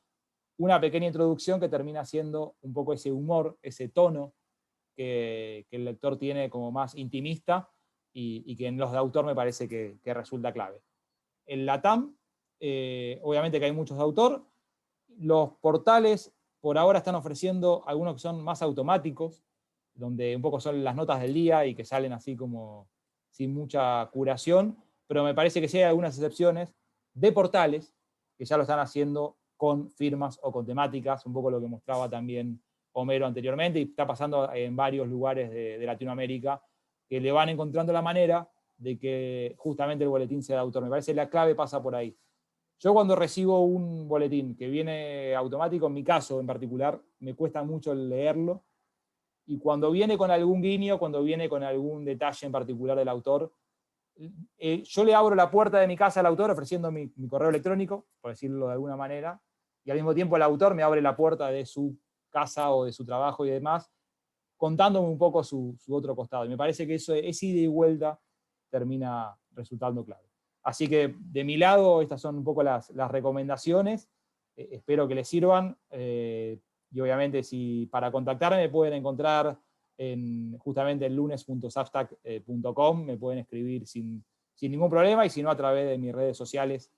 Speaker 2: Una pequeña introducción que termina siendo un poco ese humor, ese tono que el lector tiene como más intimista, y que en los de autor me parece que resulta clave. En la TAM, obviamente que hay muchos de autor. Los portales por ahora están ofreciendo algunos que son más automáticos, donde un poco son las notas del día y que salen así como sin mucha curación, pero me parece que sí hay algunas excepciones de portales que ya lo están haciendo con firmas o con temáticas, un poco lo que mostraba también Homero anteriormente, y está pasando en varios lugares de Latinoamérica, que le van encontrando la manera de que justamente el boletín sea de autor. Me parece que la clave pasa por ahí. Yo cuando recibo un boletín que viene automático, en mi caso en particular, me cuesta mucho leerlo, y cuando viene con algún guiño, cuando viene con algún detalle en particular del autor, yo le abro la puerta de mi casa al autor ofreciendo mi correo electrónico, por decirlo de alguna manera, y al mismo tiempo el autor me abre la puerta de su casa o de su trabajo y demás, contándome un poco su otro costado. Y me parece que ese ida y vuelta termina resultando clave. Así que de mi lado, estas son un poco las recomendaciones. Espero que les sirvan. Y obviamente, si para contactarme me pueden encontrar justamente en lunes.substack.com, me pueden escribir sin ningún problema, y si no, a través de mis redes sociales,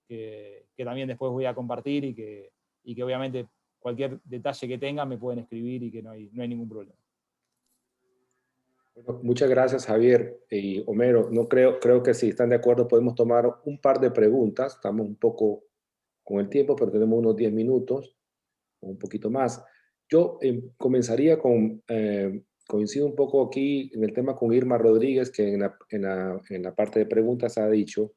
Speaker 2: que también después voy a compartir y que obviamente cualquier detalle que tengan me pueden escribir y que no hay ningún problema.
Speaker 3: Bueno, muchas gracias, Javier y Homero. No creo que si están de acuerdo podemos tomar un par de preguntas. Estamos un poco con el tiempo, pero tenemos unos 10 minutos o un poquito más. Yo comenzaría coincido un poco aquí en el tema con Irma Rodríguez, que en la parte de preguntas ha dicho,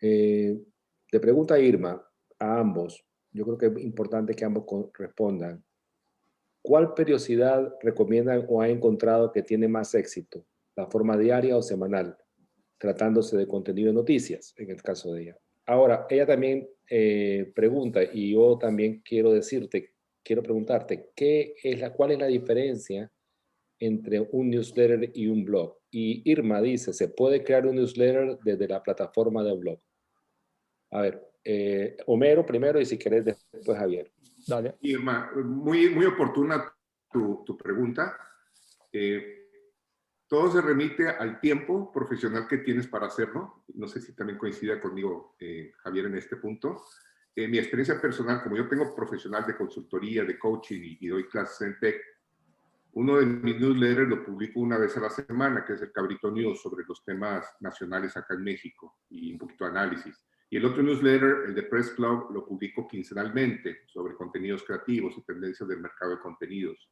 Speaker 3: le pregunta a Irma, a ambos, yo creo que es importante que ambos respondan. ¿Cuál periodicidad recomiendan o ha encontrado que tiene más éxito? ¿La forma diaria o semanal? Tratándose de contenido de noticias, en el caso de ella. Ahora, ella también pregunta, y yo también quiero preguntarte, ¿cuál es la diferencia entre un newsletter y un blog? Y Irma dice, ¿se puede crear un newsletter desde la plataforma de blog? A ver, Homero primero y si querés después Javier.
Speaker 2: Dale.
Speaker 1: Irma, muy oportuna tu pregunta. Todo se remite al tiempo profesional que tienes para hacerlo. No sé si también coincide conmigo, Javier, en este punto. Mi experiencia personal, como yo tengo profesional de consultoría, de coaching y doy clases en TEC, uno de mis newsletters lo publico una vez a la semana, que es el Cabrito News, sobre los temas nacionales acá en México y un poquito de análisis. Y el otro newsletter, el de Press Club, lo publico quincenalmente sobre contenidos creativos y tendencias del mercado de contenidos.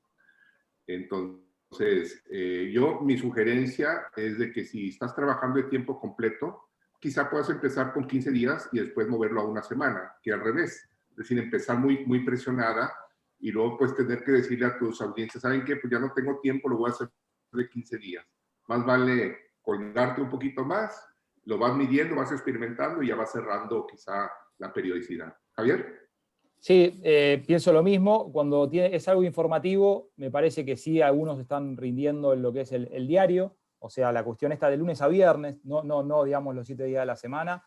Speaker 1: Entonces, mi sugerencia es de que si estás trabajando de tiempo completo, quizá puedas empezar con 15 días y después moverlo a una semana, que al revés. Es decir, empezar muy presionada y luego pues tener que decirle a tus audiencias, ¿saben qué? Pues ya no tengo tiempo, lo voy a hacer de 15 días. Más vale colgarte un poquito más, lo vas midiendo, vas experimentando y ya vas cerrando quizá la periodicidad. Javier.
Speaker 2: Sí, pienso lo mismo. Cuando es algo informativo, me parece que sí, algunos están rindiendo en lo que es el diario. O sea, la cuestión está de lunes a viernes, no digamos los 7 días de la semana,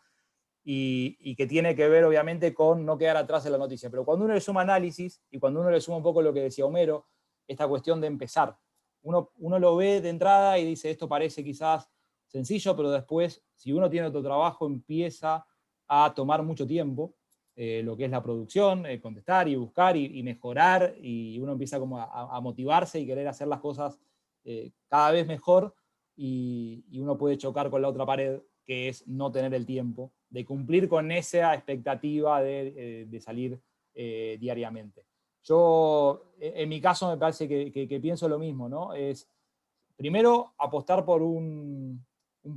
Speaker 2: y que tiene que ver obviamente con no quedar atrás en la noticia. Pero cuando uno le suma análisis y cuando uno le suma un poco lo que decía Homero, esta cuestión de empezar. Uno lo ve de entrada y dice, esto parece quizás sencillo, pero después, si uno tiene otro trabajo, empieza a tomar mucho tiempo. Lo que es la producción, contestar y buscar y mejorar, y uno empieza como a motivarse y querer hacer las cosas cada vez mejor, y uno puede chocar con la otra pared, que es no tener el tiempo de cumplir con esa expectativa de salir diariamente. Yo, en mi caso, me parece que pienso lo mismo, ¿no? Es, primero, apostar por un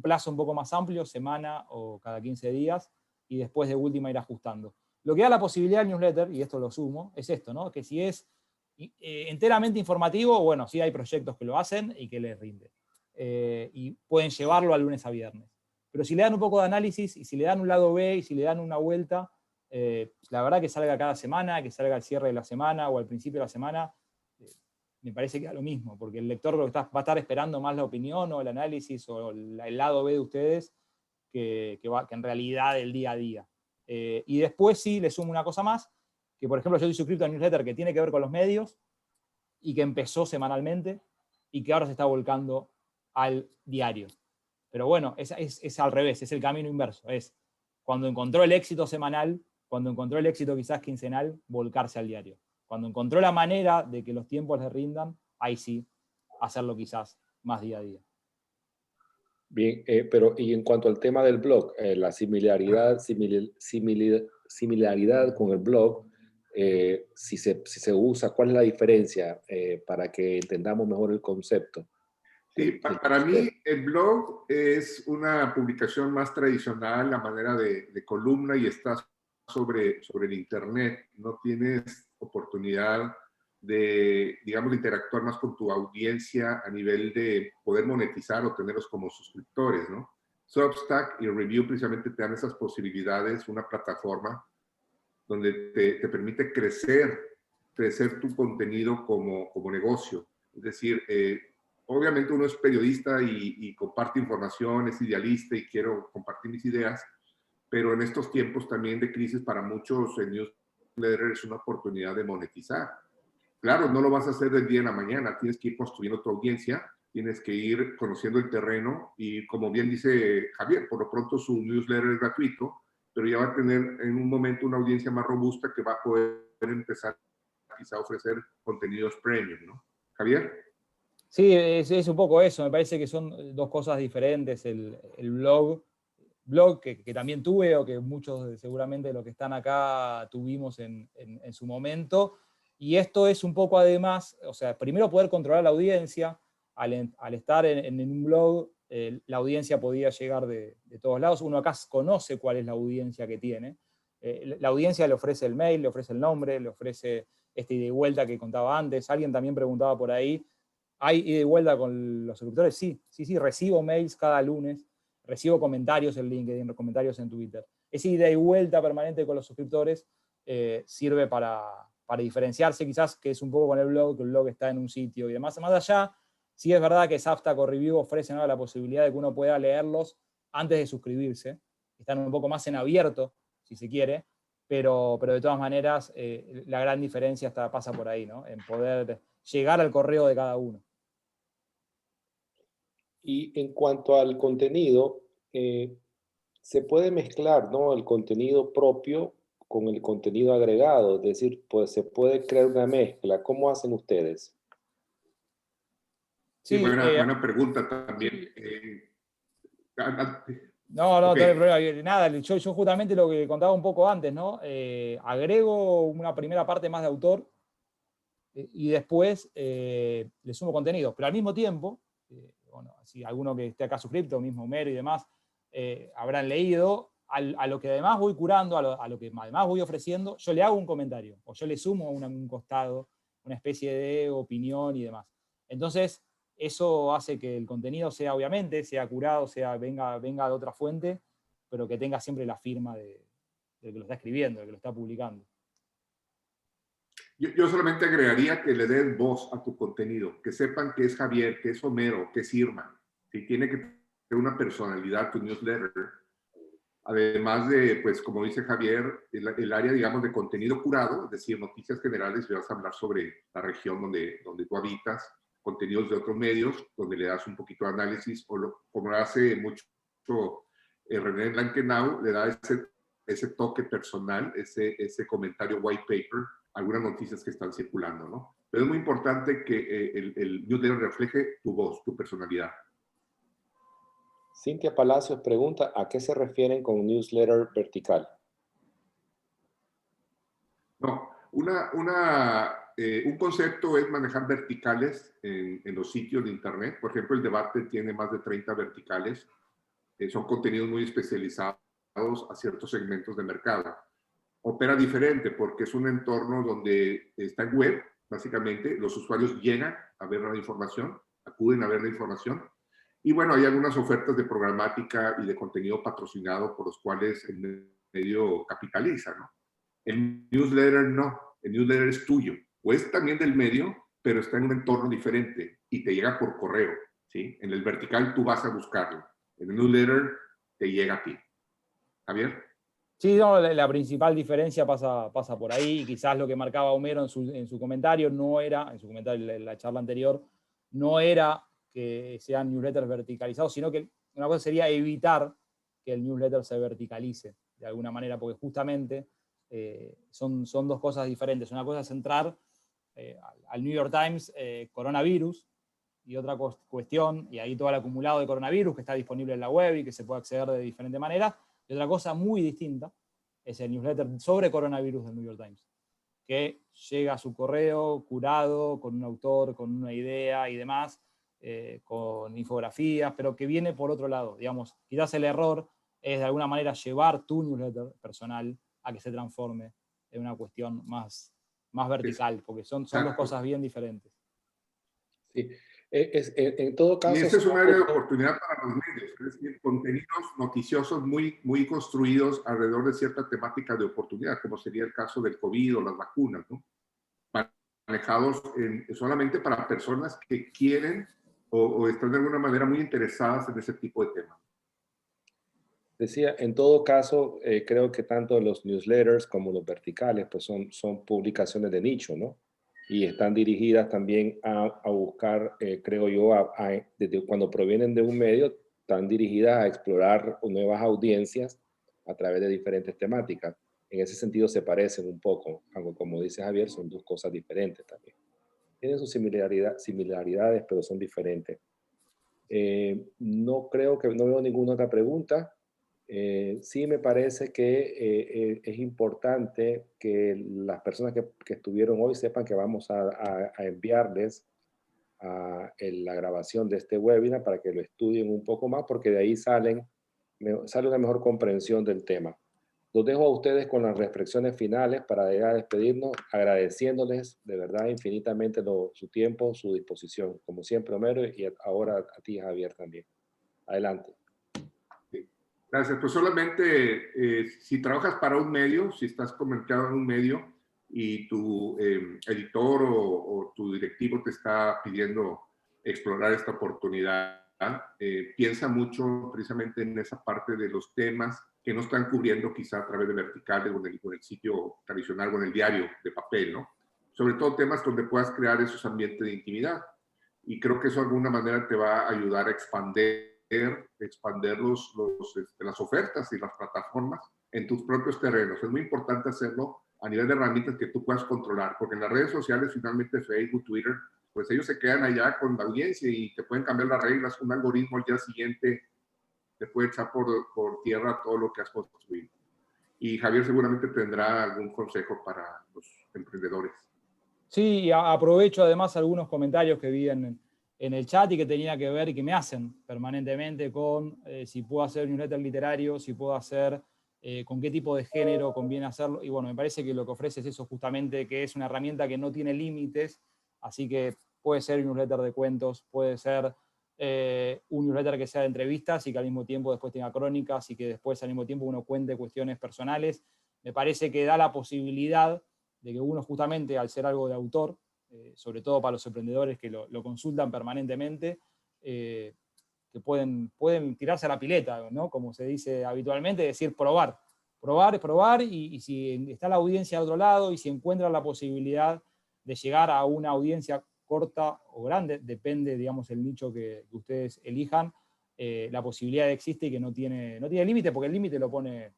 Speaker 2: plazo un poco más amplio, semana o cada 15 días, y después de última ir ajustando. Lo que da la posibilidad del newsletter, y esto lo sumo, es esto, ¿no? Que si es enteramente informativo, bueno, sí hay proyectos que lo hacen y que les rinde. Y pueden llevarlo a lunes a viernes. Pero si le dan un poco de análisis y si le dan un lado B y si le dan una vuelta, la verdad que salga cada semana, que salga al cierre de la semana o al principio de la semana, me parece que da lo mismo, porque el lector va a estar esperando más la opinión o el análisis o el lado B de ustedes que en realidad el día a día. Y después sí le sumo una cosa más, que por ejemplo yo estoy suscrito a un newsletter que tiene que ver con los medios y que empezó semanalmente y que ahora se está volcando al diario. Pero bueno, es al revés, es el camino inverso. Es cuando encontró el éxito semanal, cuando encontró el éxito quizás quincenal, volcarse al diario. Cuando encontró la manera de que los tiempos le rindan, ahí sí, hacerlo quizás más día a día.
Speaker 3: Bien, pero y en cuanto al tema del blog, la similaridad con el blog, si se usa, ¿cuál es la diferencia para que entendamos mejor el concepto?
Speaker 1: Sí, para mí el blog es una publicación más tradicional, la manera de columna, y está sobre el internet. No tienes oportunidad de, digamos, interactuar más con tu audiencia a nivel de poder monetizar o tenerlos como suscriptores, ¿no? Substack y Review precisamente te dan esas posibilidades, una plataforma donde te permite crecer tu contenido como negocio. Es decir, obviamente uno es periodista y comparte información, es idealista y quiero compartir mis ideas, pero en estos tiempos también de crisis para muchos el newsletter es una oportunidad de monetizar. Claro, no lo vas a hacer del día a la mañana, tienes que ir construyendo tu audiencia, tienes que ir conociendo el terreno y como bien dice Javier, por lo pronto su newsletter es gratuito pero ya va a tener en un momento una audiencia más robusta que va a poder empezar quizá a ofrecer contenidos premium, ¿no? Javier.
Speaker 2: Sí, es un poco eso. Me parece que son dos cosas diferentes. El blog que también tuve, o que muchos seguramente de los que están acá tuvimos en su momento. Y esto es un poco además, o sea, primero poder controlar la audiencia. Al estar en un blog, la audiencia podía llegar de todos lados. Uno acá conoce cuál es la audiencia que tiene. La audiencia le ofrece el mail, le ofrece el nombre, le ofrece este ida y vuelta que contaba antes. Alguien también preguntaba por ahí, ¿hay ida y vuelta con los suscriptores? Sí, recibo mails cada lunes, recibo comentarios en LinkedIn, comentarios en Twitter. Esa ida y vuelta permanente con los suscriptores sirve para diferenciarse quizás, que es un poco con el blog, que el blog está en un sitio y demás. Más allá, sí es verdad que Substack o Review ofrecen ahora la posibilidad de que uno pueda leerlos antes de suscribirse. Están un poco más en abierto, si se quiere, pero de todas maneras la gran diferencia pasa por ahí, ¿no? En poder llegar al correo de cada uno.
Speaker 3: Y en cuanto al contenido, se puede mezclar, ¿no?, el contenido propio con el contenido agregado, es decir, pues se puede crear una mezcla. ¿Cómo hacen ustedes?
Speaker 1: Sí,
Speaker 2: Sí,
Speaker 1: buena pregunta también.
Speaker 2: no, no
Speaker 1: Ok.
Speaker 2: tengo problema. Nada, yo justamente lo que contaba un poco antes, ¿no? Agrego una primera parte más de autor y después le sumo contenido. Pero al mismo tiempo, bueno, si alguno que esté acá suscripto, mismo Homero y demás, habrán leído, a lo que además voy curando, a lo que además voy ofreciendo, yo le hago un comentario, o yo le sumo un costado, una especie de opinión y demás. Entonces, eso hace que el contenido sea, obviamente, sea curado, venga de otra fuente, pero que tenga siempre la firma del que lo está escribiendo, del que lo está publicando.
Speaker 1: Yo solamente agregaría que le des voz a tu contenido, que sepan que es Javier, que es Homero, que es Irma. ¿Sí? Tiene que tener una personalidad tu newsletter. Además de, pues, como dice Javier, el área, digamos, de contenido curado, es decir, noticias generales, y vas a hablar sobre la región donde tú habitas, contenidos de otros medios, donde le das un poquito de análisis, como lo hace mucho René Blankenau, le da ese toque personal, ese comentario white paper, algunas noticias que están circulando, ¿no? Pero es muy importante que el newsletter refleje tu voz, tu personalidad.
Speaker 3: Cintia Palacios pregunta, ¿a qué se refieren con newsletter vertical?
Speaker 1: No, un concepto es manejar verticales en los sitios de Internet. Por ejemplo, el debate tiene más de 30 verticales. Son contenidos muy especializados a ciertos segmentos de mercado. Opera diferente porque es un entorno donde está en web, básicamente. Los usuarios llegan a ver la información, acuden a ver la información. Y bueno, hay algunas ofertas de programática y de contenido patrocinado por los cuales el medio capitaliza, ¿no? El newsletter no, el newsletter es tuyo, o es también del medio, pero está en un entorno diferente y te llega por correo, ¿sí? En el vertical tú vas a buscarlo, en el newsletter te llega a ti. Javier.
Speaker 2: Sí, no, la principal diferencia pasa por ahí, y quizás lo que marcaba Homero en su comentario no era, en su comentario en la charla anterior, no era que sean newsletters verticalizados, sino que una cosa sería evitar que el newsletter se verticalice de alguna manera, porque justamente son dos cosas diferentes. Una cosa es entrar al New York Times coronavirus, y otra cuestión, y ahí todo el acumulado de coronavirus que está disponible en la web y que se puede acceder de diferente manera. Y otra cosa muy distinta es el newsletter sobre coronavirus del New York Times, que llega a su correo curado, con un autor, con una idea y demás, con infografías, pero que viene por otro lado. Digamos, quizás el error es de alguna manera llevar tu newsletter personal a que se transforme en una cuestión más vertical, porque son dos cosas bien diferentes.
Speaker 3: Sí. En todo
Speaker 1: Y
Speaker 3: caso...
Speaker 1: ese es un área de oportunidad para los medios, es decir, contenidos noticiosos muy construidos alrededor de cierta temática de oportunidad, como sería el caso del COVID o las vacunas, ¿no? Manejados solamente para personas que quieren o están de alguna manera muy interesadas en ese tipo de temas.
Speaker 3: Decía, en todo caso, creo que tanto los newsletters como los verticales pues son publicaciones de nicho, ¿no? Y están dirigidas también a buscar, creo yo, desde cuando provienen de un medio, están dirigidas a explorar nuevas audiencias a través de diferentes temáticas. En ese sentido se parecen un poco, aunque como dice Javier, son dos cosas diferentes también. Tienen sus similaridades, pero son diferentes. No veo ninguna otra pregunta. Sí me parece que es importante que las personas que estuvieron hoy sepan que vamos a enviarles la grabación de este webinar para que lo estudien un poco más, porque de ahí sale una mejor comprensión del tema. Los dejo a ustedes con las reflexiones finales para ya despedirnos, agradeciéndoles de verdad infinitamente su tiempo, su disposición. Como siempre, Homero, y ahora a ti, Javier, también. Adelante.
Speaker 1: Gracias. Pues solamente si trabajas para un medio, si estás comunicado en un medio y tu editor o tu directivo te está pidiendo explorar esta oportunidad, piensa mucho precisamente en esa parte de los temas que no están cubriendo quizá a través de verticales o en el sitio tradicional o en el diario de papel, ¿no? Sobre todo temas donde puedas crear esos ambientes de intimidad. Y creo que eso de alguna manera te va a ayudar a expandir las ofertas y las plataformas en tus propios terrenos. Es muy importante hacerlo a nivel de herramientas que tú puedas controlar, porque en las redes sociales, finalmente Facebook, Twitter, pues ellos se quedan allá con la audiencia y te pueden cambiar las reglas. Un algoritmo al día siguiente te puede echar por tierra todo lo que has construido. Y Javier seguramente tendrá algún consejo para los emprendedores.
Speaker 2: Sí, aprovecho además algunos comentarios que vi en el chat y que tenía que ver y que me hacen permanentemente con si puedo hacer newsletter literario, si puedo hacer, con qué tipo de género conviene hacerlo. Y bueno, me parece que lo que ofrece es eso justamente, que es una herramienta que no tiene límites, así que puede ser un newsletter de cuentos, puede ser un newsletter que sea de entrevistas y que al mismo tiempo después tenga crónicas y que después al mismo tiempo uno cuente cuestiones personales. Me parece que da la posibilidad de que uno justamente al ser algo de autor, sobre todo para los emprendedores que lo consultan permanentemente, que pueden tirarse a la pileta, ¿no? Como se dice habitualmente, decir probar. Probar es probar y si está la audiencia al otro lado y si encuentran la posibilidad de llegar a una audiencia corta o grande, depende, digamos, el nicho que ustedes elijan, la posibilidad existe y que no tiene límite, porque el límite lo pone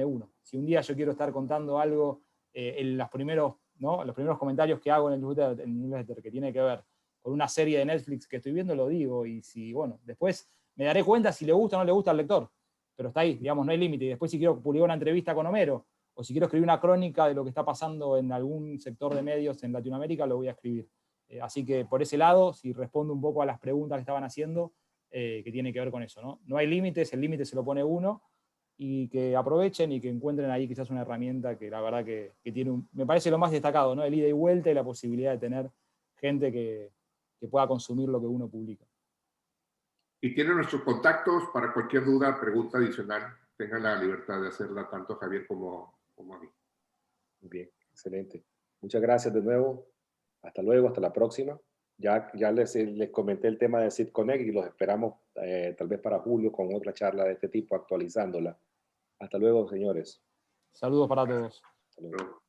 Speaker 2: uno. Si un día yo quiero estar contando algo en los primeros comentarios que hago en el newsletter que tiene que ver con una serie de Netflix que estoy viendo, lo digo, y si, bueno, después me daré cuenta si le gusta o no le gusta al lector, pero está ahí, digamos, no hay límite. Y después si quiero publicar una entrevista con Homero, o si quiero escribir una crónica de lo que está pasando en algún sector de medios en Latinoamérica, lo voy a escribir. Así que por ese lado, si respondo un poco a las preguntas que estaban haciendo, que tiene que ver con eso, ¿no? No hay límites, el límite se lo pone uno, y que aprovechen y que encuentren ahí quizás una herramienta que la verdad que tiene me parece lo más destacado, ¿no? El ida y vuelta y la posibilidad de tener gente que pueda consumir lo que uno publica.
Speaker 1: Y tienen nuestros contactos para cualquier duda, pregunta adicional. Tengan la libertad de hacerla tanto Javier como a mí.
Speaker 3: Muy bien, excelente. Muchas gracias de nuevo. Hasta luego, hasta la próxima. Ya les comenté el tema de SeedConnect y los esperamos tal vez para julio con otra charla de este tipo, actualizándola. Hasta luego, señores.
Speaker 2: Saludos para todos.
Speaker 3: Hasta luego.